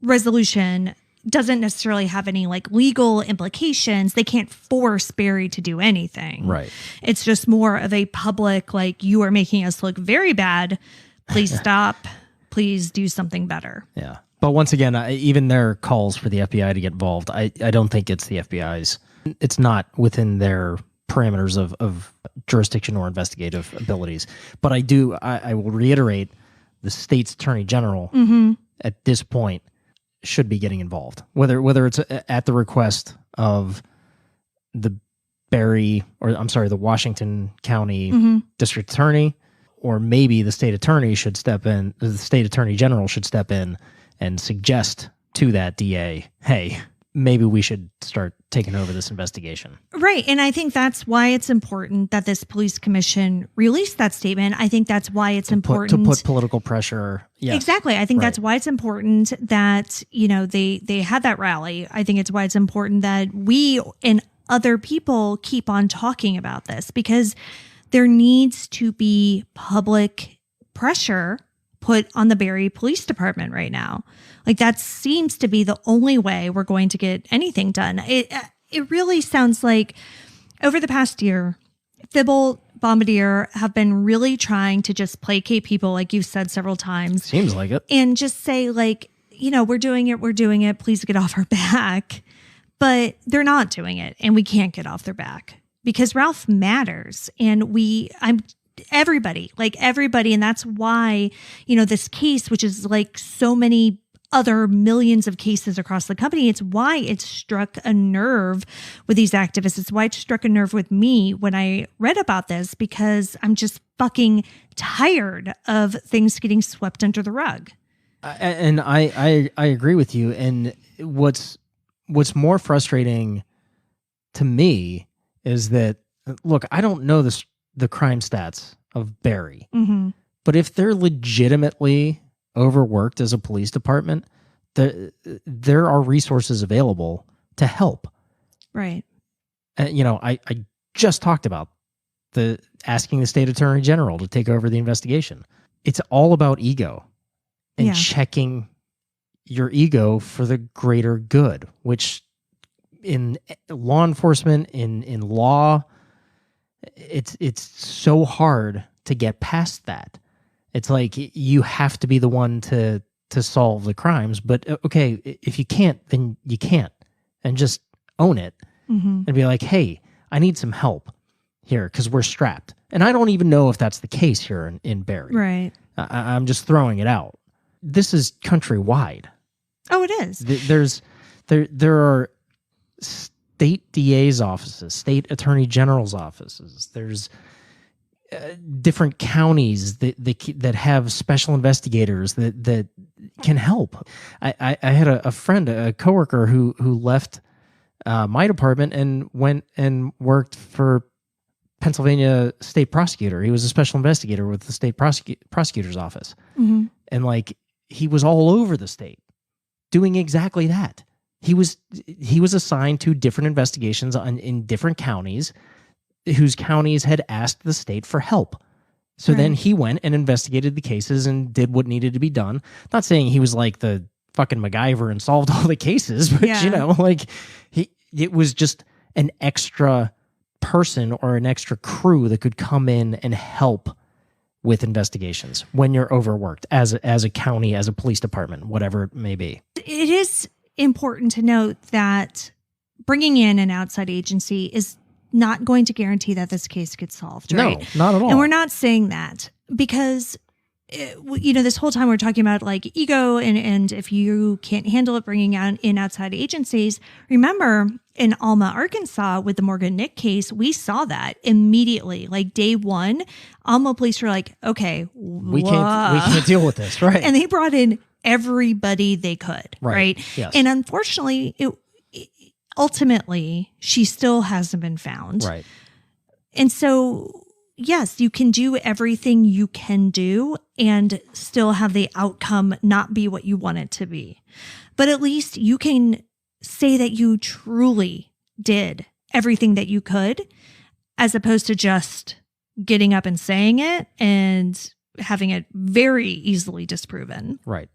resolution doesn't necessarily have any like legal implications. They can't force Barry to do anything. Right. It's just more of a public, like, you are making us look very bad. Please stop. Please do something better. Yeah. But once again, even their calls for the FBI to get involved, I don't think it's the FBI's. It's not within their parameters of jurisdiction or investigative abilities. But I will reiterate, the state's attorney general at this point should be getting involved, whether it's at the request of the the Washington County district attorney, or maybe the state attorney should step in. The state attorney general should step in and suggest to that DA, hey, maybe we should start taking over this investigation. Right. And I think that's why it's important that this police commission released that statement. I think that's why it's important to put political pressure. Yes. Exactly. I think that's why it's important that, they had that rally. I think it's why it's important that we and other people keep on talking about this, because there needs to be public pressure put on the Barre Police Department right now. Like, that seems to be the only way we're going to get anything done. It really sounds like over the past year, Thibault, Bombardier have been really trying to just placate people, like you've said several times. Seems like it. And just say, like, we're doing it. Please get off our back. But they're not doing it, and we can't get off their back because Ralph matters. And everybody, and that's why, this case, which is like so many other millions of cases across the company, it's why it struck a nerve with these activists. It's why it struck a nerve with me when I read about this, because I'm just fucking tired of things getting swept under the rug. And I agree with you. And what's more frustrating to me is that, look, I don't know the crime stats of Barre, but if they're legitimately overworked as a police department, there are resources available to help. Right. I just talked about asking the state attorney general to take over the investigation. It's all about ego and checking your ego for the greater good, which in law enforcement, in law, it's so hard to get past that. It's like you have to be the one to solve the crimes. But okay, if you can't, then you can't, and just own it and be like, hey, I need some help here because we're strapped. And I don't even know if that's the case here in Barre. Right. I'm just throwing it out. This is countrywide. Oh, it is. There are state DA's offices, state attorney general's offices. There's different counties that have special investigators that can help. I had a friend, a coworker who left my department and went and worked for Pennsylvania state prosecutor. He was a special investigator with the state prosecutor's office. And he was all over the state doing exactly that. He was assigned to different investigations in different counties whose counties had asked the state for help. So then he went and investigated the cases and did what needed to be done. Not saying he was like the fucking MacGyver and solved all the cases, but it was just an extra person or an extra crew that could come in and help with investigations when you're overworked as a county, as a police department, whatever it may be. It is important to note that bringing in an outside agency is not going to guarantee that this case gets solved, right? No, not at all. And we're not saying that because, this whole time we're talking about like ego and if you can't handle it, bringing in outside agencies. Remember in Alma, Arkansas with the Morgan Nick case, we saw that immediately. Like day one, Alma police were like, okay, we can't deal with this, right? And they brought in everybody they could, right? Yes. And unfortunately, ultimately, she still hasn't been found. Right. And so, yes, you can do everything you can do and still have the outcome not be what you want it to be. But at least you can say that you truly did everything that you could, as opposed to just getting up and saying it and having it very easily disproven. Right.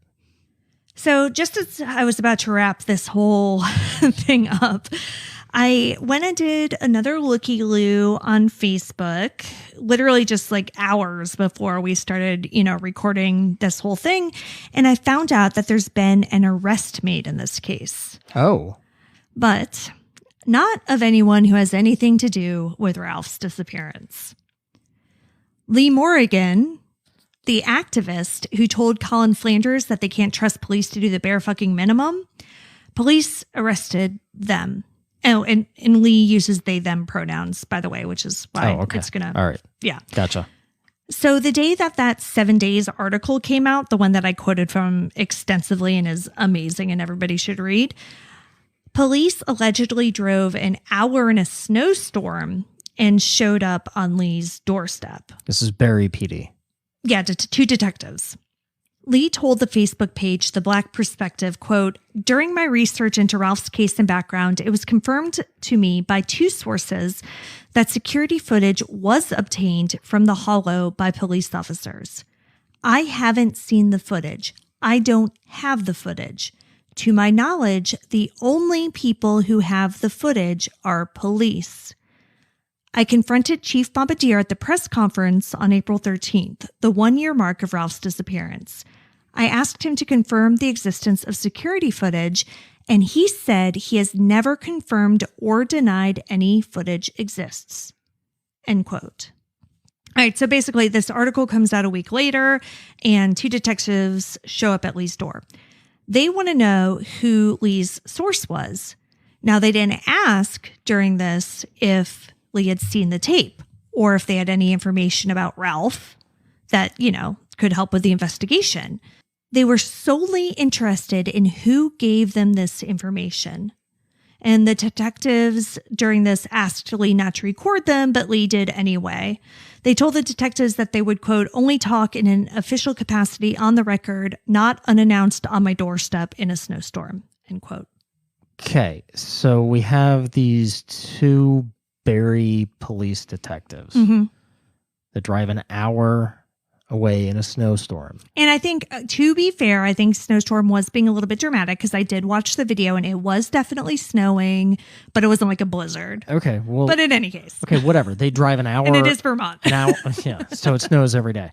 So just as I was about to wrap this whole thing up, I went and did another looky-loo on Facebook, literally just like hours before we started, recording this whole thing. And I found out that there's been an arrest made in this case. Oh. But not of anyone who has anything to do with Ralph's disappearance. Lee Morrigan, the activist who told Colin Flanders that they can't trust police to do the bare fucking minimum, police arrested them. Oh, and Lee uses they, them pronouns, by the way, which is why it's going to... All right. Yeah. Gotcha. So the day that 7 Days article came out, the one that I quoted from extensively and is amazing and everybody should read, police allegedly drove an hour in a snowstorm and showed up on Lee's doorstep. This is Barre PD. Yeah, two detectives. Lee told the Facebook page, The Black Perspective, quote, "During my research into Ralph's case and background, it was confirmed to me by two sources that security footage was obtained from the Hollow by police officers. I haven't seen the footage. I don't have the footage. To my knowledge, the only people who have the footage are police. I confronted Chief Bombardier at the press conference on April 13th, the 1-year mark of Ralph's disappearance. I asked him to confirm the existence of security footage, and he said he has never confirmed or denied any footage exists." End quote. All right, so basically this article comes out a week later, and two detectives show up at Lee's door. They want to know who Lee's source was. Now, they didn't ask during this if Lee had seen the tape or if they had any information about Ralph that, could help with the investigation. They were solely interested in who gave them this information. And the detectives during this asked Lee not to record them, but Lee did anyway. They told the detectives that they would, quote, "only talk in an official capacity on the record, not unannounced on my doorstep in a snowstorm," end quote. Okay, so we have these two Barre police detectives that drive an hour away in a snowstorm. And I think, to be fair, I think snowstorm was being a little bit dramatic because I did watch the video and it was definitely snowing, but it wasn't like a blizzard. Okay, well... But in any case. Okay, whatever. They drive an hour... And it is Vermont. An hour, yeah, so it snows every day.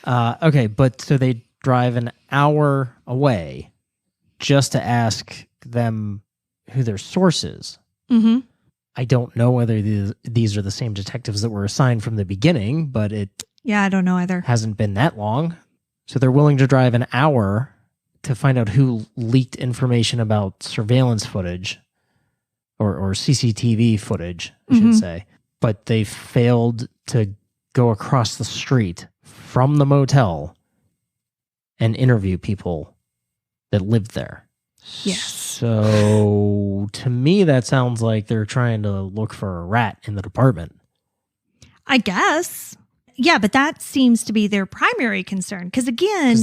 Okay, but so they drive an hour away just to ask them who their source is. Mm-hmm. I don't know whether these are the same detectives that were assigned from the beginning, but it... Yeah, I don't know either. Hasn't been that long. So they're willing to drive an hour to find out who leaked information about surveillance footage or CCTV footage, I should say. But they failed to go across the street from the motel and interview people that lived there. Yes. So to me, that sounds like they're trying to look for a rat in the department. I guess. Yeah, but that seems to be their primary concern. Because again,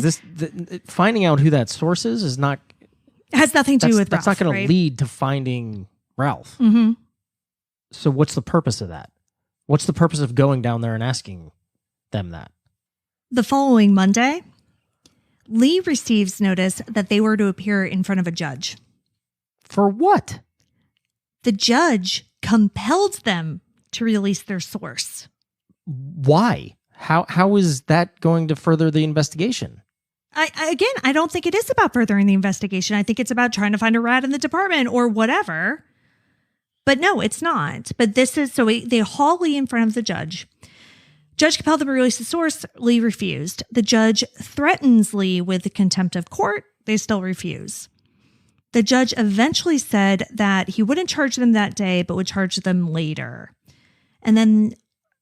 finding out who that source is not... has nothing to do with That's Ralph, not going right? to lead to finding Ralph. Mm-hmm. So what's the purpose of that? What's the purpose of going down there and asking them that? The following Monday, Lee receives notice that they were to appear in front of a judge. For what? The judge compelled them to release their source. Why? How is that going to further the investigation? I don't think it is about furthering the investigation. I think it's about trying to find a rat in the department or whatever. But no, it's not. But this is, so they haul Lee in front of the judge. Judge compelled them to release the source. Lee refused. The judge threatens Lee with contempt of court. They still refuse. The judge eventually said that he wouldn't charge them that day, but would charge them later. And then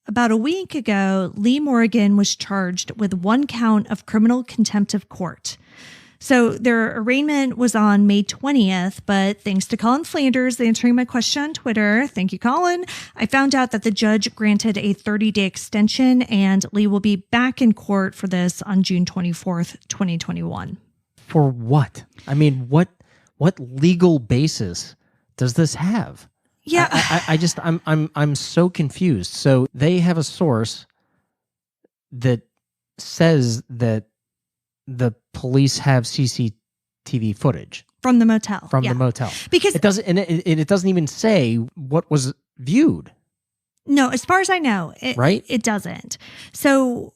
about a week ago, Lee Morrigan was charged with 1 count of criminal contempt of court. So their arraignment was on May 20th, but thanks to Colin Flanders answering my question on Twitter, thank you, Colin, I found out that the judge granted a 30-day extension, and Lee will be back in court for this on June 24th, 2021. For what? I mean, what legal basis does this have? Yeah. I'm so confused. So they have a source that says that the police have CCTV footage from the motel. The motel. Because it doesn't, and it doesn't even say what was viewed. No, as far as I know, it doesn't. So,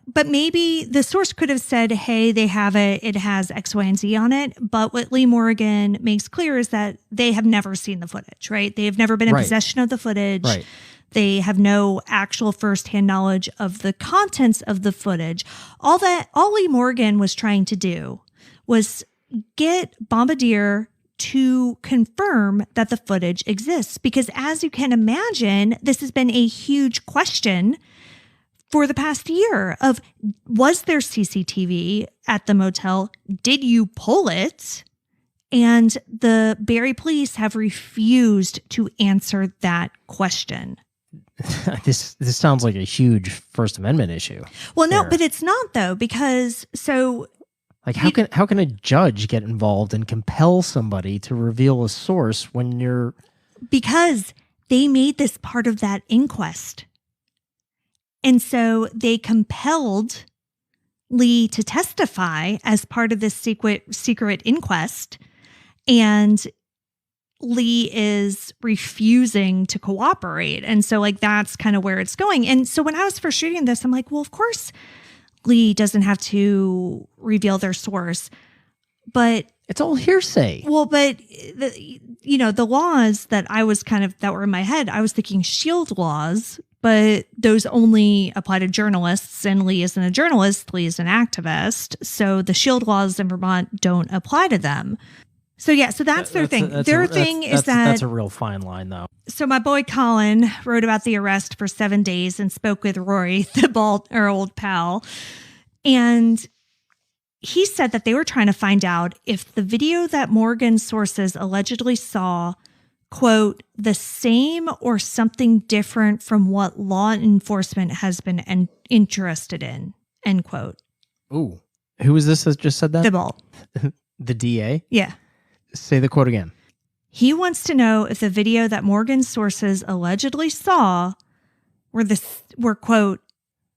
but maybe the source could have said, hey, they have it has X, Y, and Z on it. But what Lee Morgan makes clear is that they have never seen the footage, right? They have never been in possession of the footage. Right. They have no actual firsthand knowledge of the contents of the footage. All Lee Morgan was trying to do was get Bombardier to confirm that the footage exists. Because as you can imagine, this has been a huge question for the past year of, was there CCTV at the motel? Did you pull it? And the Barre police have refused to answer that question. This sounds like a huge First Amendment issue. Well, no, but it's not though, because how can a judge get involved and compel somebody to reveal a source when you're... Because they made this part of that inquest. And so they compelled Lee to testify as part of this secret inquest, and Lee is refusing to cooperate. And so that's kind of where it's going. And so when I was first reading this, I'm like, well, of course Lee doesn't have to reveal their source, but it's all hearsay. Well, but the laws that that were in my head, I was thinking shield laws, but those only apply to journalists, and Lee isn't a journalist. Lee is an activist. So the shield laws in Vermont don't apply to them. So that's their thing. That's a real fine line, though. So my boy Colin wrote about the arrest for 7 days and spoke with Rory, our old pal. And he said that they were trying to find out if the video that Morgan's sources allegedly saw, quote, the same or something different from what law enforcement has been interested in, end quote. Ooh. Who is this that just said that? Thibault. The DA? Yeah. Say the quote again. He wants to know if the video that Morgan's sources allegedly saw were quote,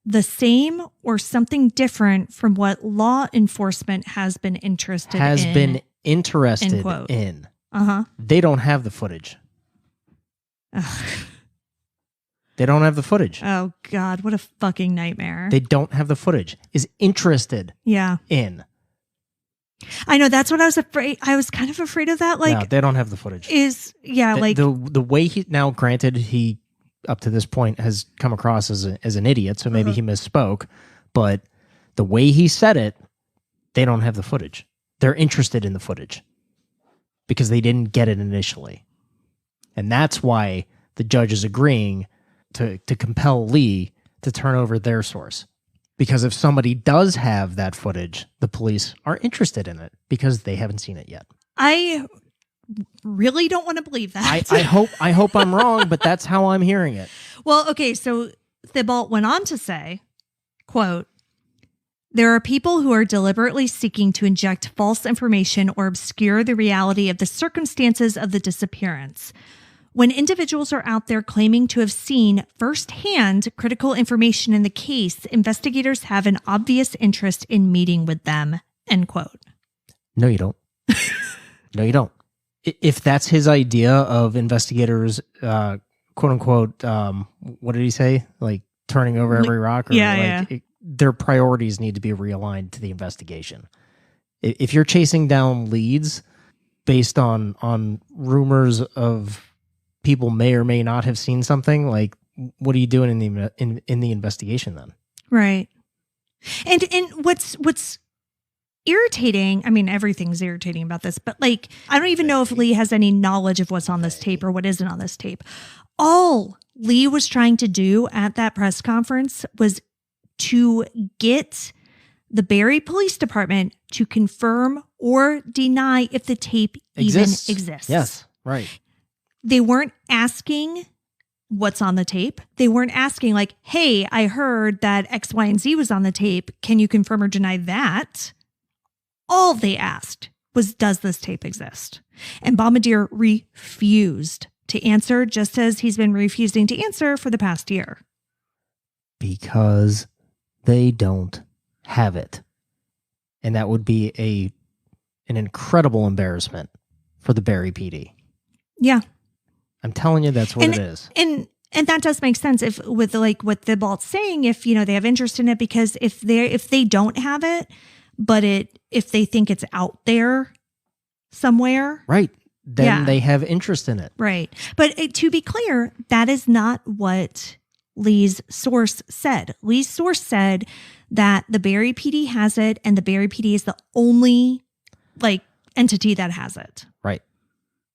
the same or something different from what law enforcement has been interested in. Uh-huh. They don't have the footage. They don't have the footage. Oh, God, what a fucking nightmare. They don't have the footage. Is interested in. I know, that's what I was afraid. I was kind of afraid of that. No, they don't have the footage. The way he, now granted, he up to this point has come across as an idiot, so maybe he misspoke, but the way he said it, they don't have the footage. They're interested in the footage because they didn't get it initially. And that's why the judge is agreeing to compel Lee to turn over their source. Because if somebody does have that footage, the police are interested in it because they haven't seen it yet. I really don't want to believe that. I hope I'm wrong, but that's how I'm hearing it. Well, okay, so Thibault went on to say, quote, there are people who are deliberately seeking to inject false information or obscure the reality of the circumstances of the disappearance. When individuals are out there claiming to have seen firsthand critical information in the case, investigators have an obvious interest in meeting with them, end quote. No, you don't. No, you don't. If that's his idea of investigators, quote unquote, what did he say? Like turning over every rock? Or their priorities need to be realigned to the investigation. If you're chasing down leads based on rumors of people may or may not have seen something, like what are you doing in the investigation then? Right. And what's irritating, I mean, everything's irritating about this, but I don't even know if Lee has any knowledge of what's on this tape or what isn't on this tape. All Lee was trying to do at that press conference was to get the Barre Police Department to confirm or deny if the tape even exists. Yes, right. They weren't asking what's on the tape. They weren't asking like, hey, I heard that X, Y, and Z was on the tape. Can you confirm or deny that? All they asked was, does this tape exist? And Bombardier refused to answer, just as he's been refusing to answer for the past year. Because they don't have it. And that would be an incredible embarrassment for the Barre PD. Yeah. I'm telling you, that's what it is. And that does make sense if with like what Thibault's saying, if they have interest in it, because if they don't have it, but if they think it's out there somewhere, right, then they have interest in it, right. But to be clear, that is not what Lee's source said. Lee's source said that the Barre PD has it, and the Barre PD is the only entity that has it. Right.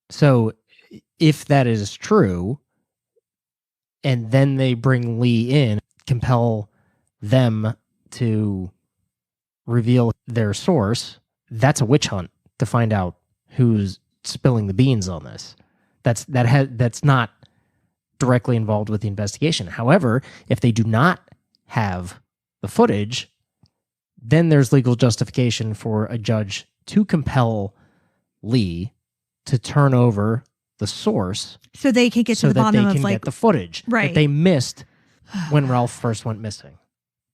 So if that is true, and then they bring Lee in, compel them to reveal their source, that's a witch hunt to find out who's spilling the beans on this. That's not directly involved with the investigation. However, if they do not have the footage, then there's legal justification for a judge to compel Lee to turn over the source so they can get to the bottom of get the footage that they missed when Ralph first went missing.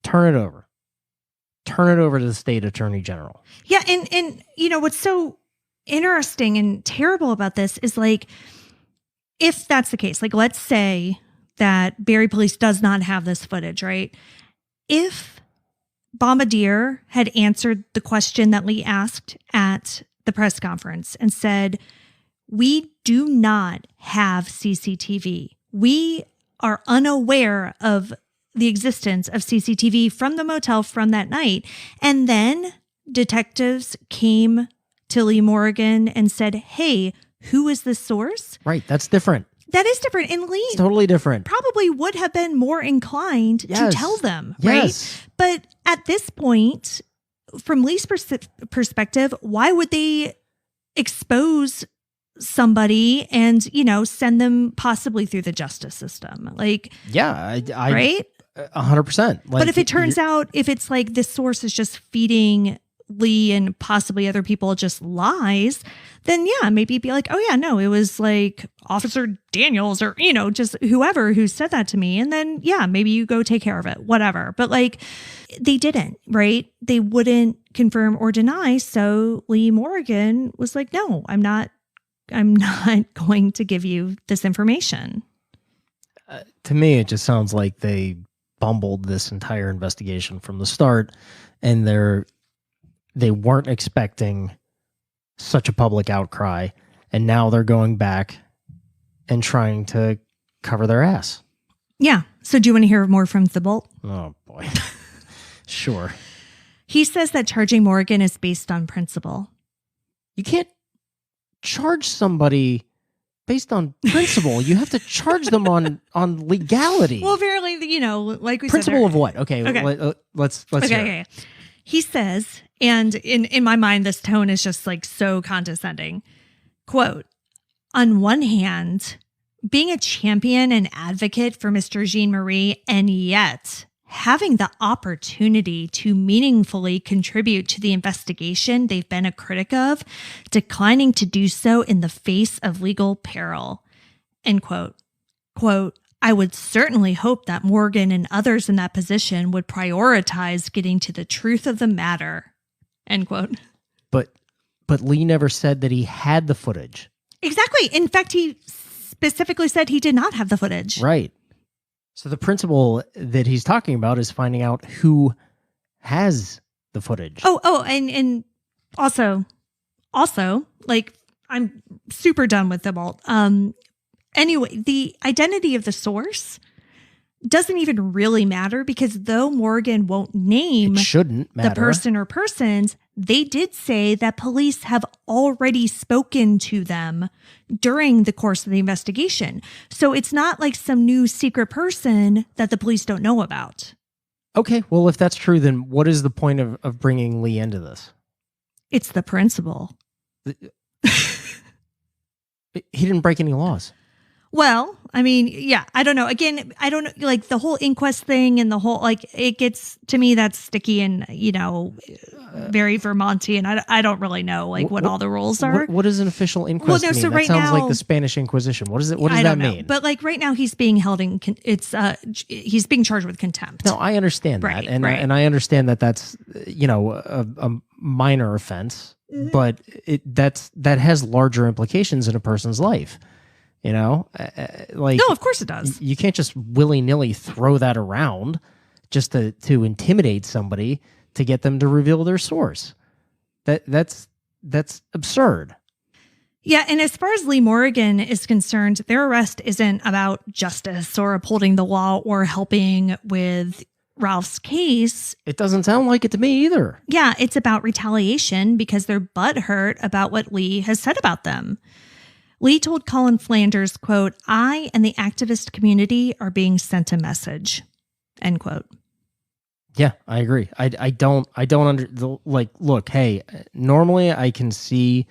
Turn it over to the state attorney general. Yeah. And what's so interesting and terrible about this is if that's the case, let's say that Barre Police does not have this footage, right? If Bombardier had answered the question that Lee asked at the press conference and said, we do not have CCTV. We are unaware of the existence of CCTV from the motel from that night. And then detectives came to Lee Morgan and said, hey, who is the source? Right. That's different. That is different. And Lee it's totally different. Probably would have been more inclined to tell them, right? But at this point, from Lee's perspective, why would they expose somebody and, send them possibly through the justice system? I right? 100%. But if it turns out, if it's this source is just feeding Lee and possibly other people just lies, then maybe you'd be oh yeah, no, it was Officer Daniels or, just whoever who said that to me. And then, maybe you go take care of it, whatever. But they didn't, right? They wouldn't confirm or deny. So Lee Morgan was no, I'm not going to give you this information. To me, it just sounds like they bumbled this entire investigation from the start, and they weren't expecting such a public outcry, and now they're going back and trying to cover their ass. Yeah. So do you want to hear more from Thibault? Oh, boy. Sure. He says that charging Morgan is based on principle. You can't charge somebody based on principle. You have to charge them on legality. Well, apparently, like we principle said. Principle of what? Okay. Let's hear it. Okay. He says, and in my mind, this tone is just so condescending. Quote, on one hand, being a champion and advocate for Mr. Jean-Marie, and yet having the opportunity to meaningfully contribute to the investigation they've been a critic of, declining to do so in the face of legal peril. End quote. Quote, I would certainly hope that Morgan and others in that position would prioritize getting to the truth of the matter. End quote. But Lee never said that he had the footage. Exactly. In fact, he specifically said he did not have the footage. Right. So the principle that he's talking about is finding out who has the footage. Oh, and also, I'm super done with them all. Anyway, the identity of the source doesn't even really matter, because though Morgan won't name the person or persons, they did say that police have already spoken to them during the course of the investigation. So it's not like some new secret person that the police don't know about. Okay, well, if that's true, then what is the point of bringing Lee into this? It's the principle. He didn't break any laws. Well, I mean, yeah, I don't know. Again, I don't know, like the whole inquest thing and the whole, like, it gets, to me, that's sticky and, very Vermonty. And I don't really know, like, what all the rules are. What does an official inquest mean? So that right sounds now, like the Spanish Inquisition. What does that mean? But, like, right now he's being held in, he's being charged with contempt. No, I understand that. And I understand that that's, a minor offense, but that has larger implications in a person's life. No, of course it does. You can't just willy-nilly throw that around just to intimidate somebody to get them to reveal their source. That's absurd. Yeah, and as far as Lee Morgan is concerned, their arrest isn't about justice or upholding the law or helping with Ralph's case. It doesn't sound like it to me either. Yeah, it's about retaliation because they're butthurt about what Lee has said about them. Lee told Colin Flanders, quote, "I and the activist community are being sent a message," end quote. Yeah, I agree. I don't look, hey, normally I can see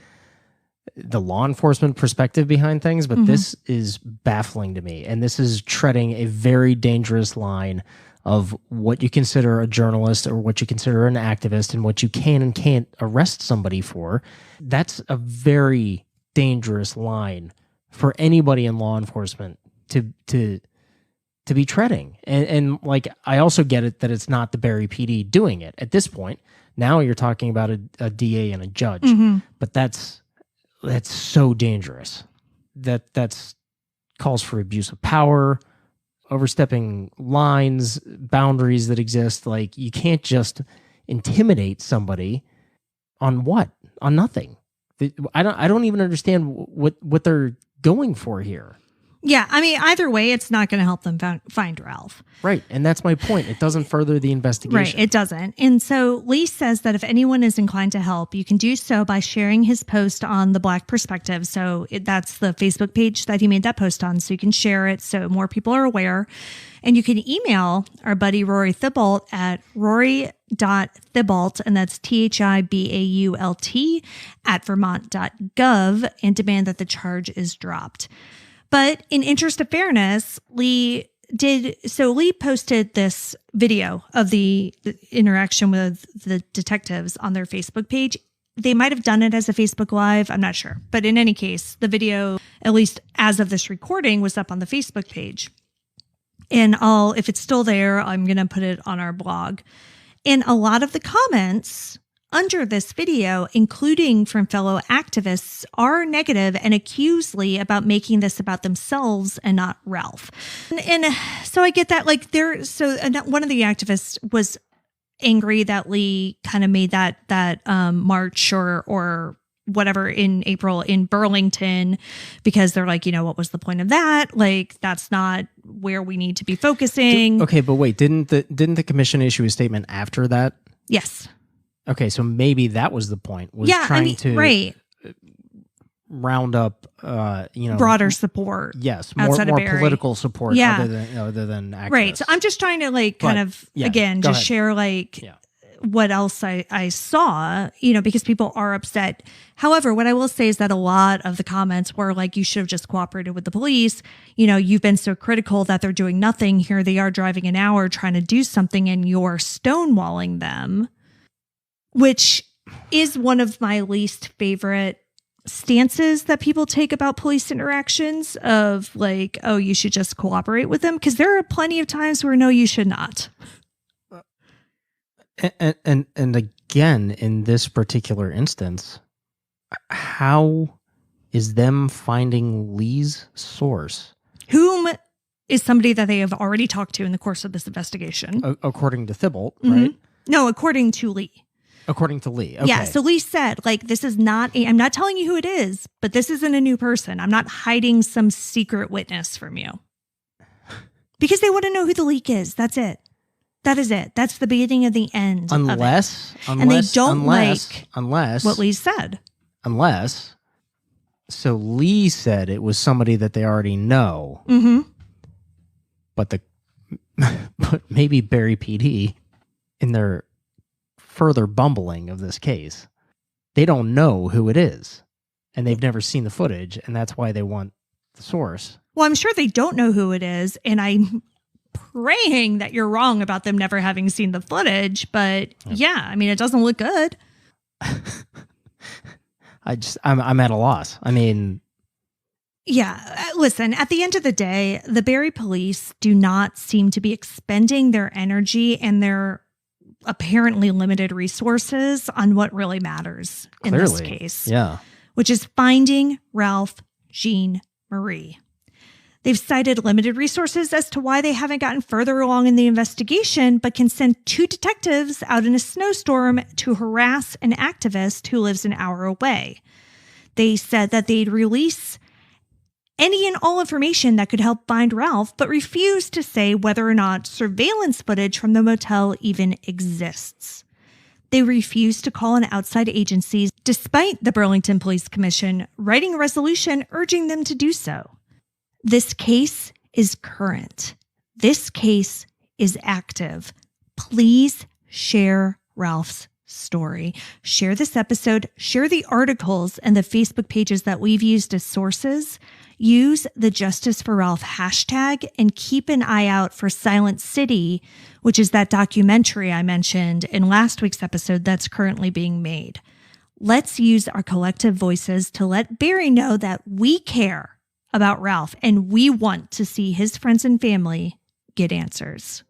the law enforcement perspective behind things, but this is baffling to me. And this is treading a very dangerous line of what you consider a journalist or what you consider an activist and what you can and can't arrest somebody for. That's a very dangerous line for anybody in law enforcement to be treading. And like, I also get it that it's not the Barre PD doing it at this point. Now you're talking about a DA and a judge, but that's so dangerous. That's calls for abuse of power, overstepping lines, boundaries that exist. Like, you can't just intimidate somebody on what? On nothing. I don't even understand what they're going for here. Yeah, I mean, either way, it's not going to help them find Ralph. Right, and that's my point. It doesn't further the investigation. Right, it doesn't. And so Lee says that if anyone is inclined to help, you can do so by sharing his post on the Black Perspective. So that's the Facebook page that he made that post on. So you can share it so more people are aware. And you can email our buddy Rory Thibault at rory.thibault, and that's THIBAULT @vermont.gov, and demand that the charge is dropped. But in interest of fairness, Lee posted this video of the interaction with the detectives on their Facebook page. They might have done it as a Facebook Live. I'm not sure. But in any case, the video, at least as of this recording, was up on the Facebook page. And if it's still there, I'm going to put it on our blog. And a lot of the comments under this video, including from fellow activists, are negative and accuse Lee about making this about themselves and not Ralph. And so I get that, like, one of the activists was angry that Lee kind of made that march or whatever in April in Burlington, because they're like, what was the point of that? Like, that's not where we need to be focusing. Okay, but wait, didn't the commission issue a statement after that? Yes. Okay, so maybe that was the point. Trying to round up, broader support. Yes, more political support. Yeah. other than activists. Right. So I'm just trying to share what else I saw, because people are upset. However, what I will say is that a lot of the comments were like, you should have just cooperated with the police. You've been so critical that they're doing nothing. Here they are driving an hour trying to do something and you're stonewalling them, which is one of my least favorite stances that people take about police interactions of like, oh, you should just cooperate with them. Because there are plenty of times where no, you should not. And again, in this particular instance, how is them finding Lee's source? Whom is somebody that they have already talked to in the course of this investigation. According to Thibault, right? No, according to Lee. According to Lee. Okay. Yeah. So Lee said, like, this is not, I'm not telling you who it is, but this isn't a new person. I'm not hiding some secret witness from you. Because they want to know who the leak is. That's it. That is it. That's the beginning of the end. Unless and they don't like what Lee said. So Lee said it was somebody that they already know. Mm-hmm. But But maybe Barre PD, in their further bumbling of this case, they don't know who it is. And they've never seen the footage, and that's why they want the source. Well, I'm sure they don't know who it is, and I'm praying that you're wrong about them never having seen the footage. But yeah, I mean, it doesn't look good. I'm at a loss. I mean, yeah, listen, at the end of the day, the Barre police do not seem to be expending their energy and their apparently limited resources on what really matters in this case. Yeah. Which is finding Ralph Jean Marie. They've cited limited resources as to why they haven't gotten further along in the investigation, but can send 2 detectives out in a snowstorm to harass an activist who lives an hour away. They said that they'd release any and all information that could help find Ralph, but refused to say whether or not surveillance footage from the motel even exists. They refused to call on outside agencies, despite the Burlington Police Commission writing a resolution urging them to do so. This case is current. This case is active. Please share Ralph's story. Share this episode. Share the articles and the Facebook pages that we've used as sources. Use the Justice for Ralph hashtag and keep an eye out for Silent City, which is that documentary I mentioned in last week's episode that's currently being made. Let's use our collective voices to let Barre know that we care about Ralph and we want to see his friends and family get answers.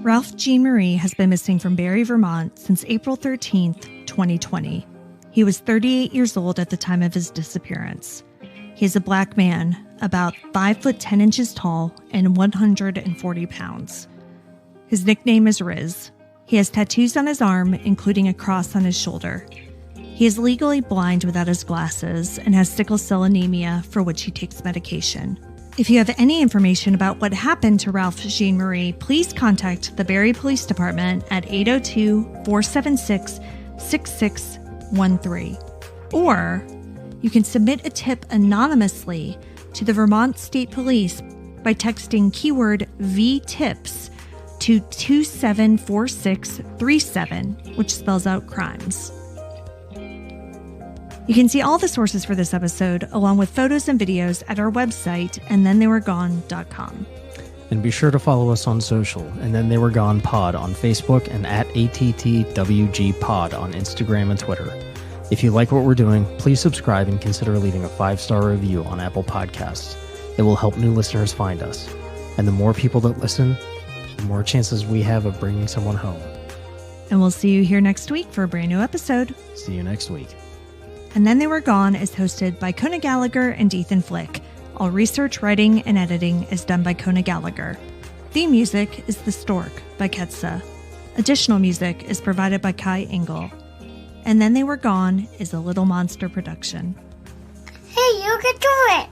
Ralph Jean Marie has been missing from Barre, Vermont since April 13th, 2020. He was 38 years old at the time of his disappearance. He is a black man, about 5 foot 10 inches tall and 140 pounds. His nickname is Riz. He has tattoos on his arm, including a cross on his shoulder. He is legally blind without his glasses and has sickle cell anemia, for which he takes medication. If you have any information about what happened to Ralph Jean Marie, please contact the Barre Police Department at 802-476-6613. Or you can submit a tip anonymously to the Vermont State Police by texting keyword VTIPS to 274637, which spells out crimes. You can see all the sources for this episode, along with photos and videos, at our website, andthentheyweregone.com. And be sure to follow us on social, and Then They Were Gone Pod on Facebook and at ATTWG Pod on Instagram and Twitter. If you like what we're doing, please subscribe and consider leaving a 5-star review on Apple Podcasts. It will help new listeners find us. And the more people that listen, the more chances we have of bringing someone home. And we'll see you here next week for a brand new episode. See you next week. And Then They Were Gone is hosted by Kona Gallagher and Ethan Flick. All research, writing, and editing is done by Kona Gallagher. Theme music is The Stork by Ketsa. Additional music is provided by Kai Engel. And Then They Were Gone is a Little Monster production. Hey, you can do it!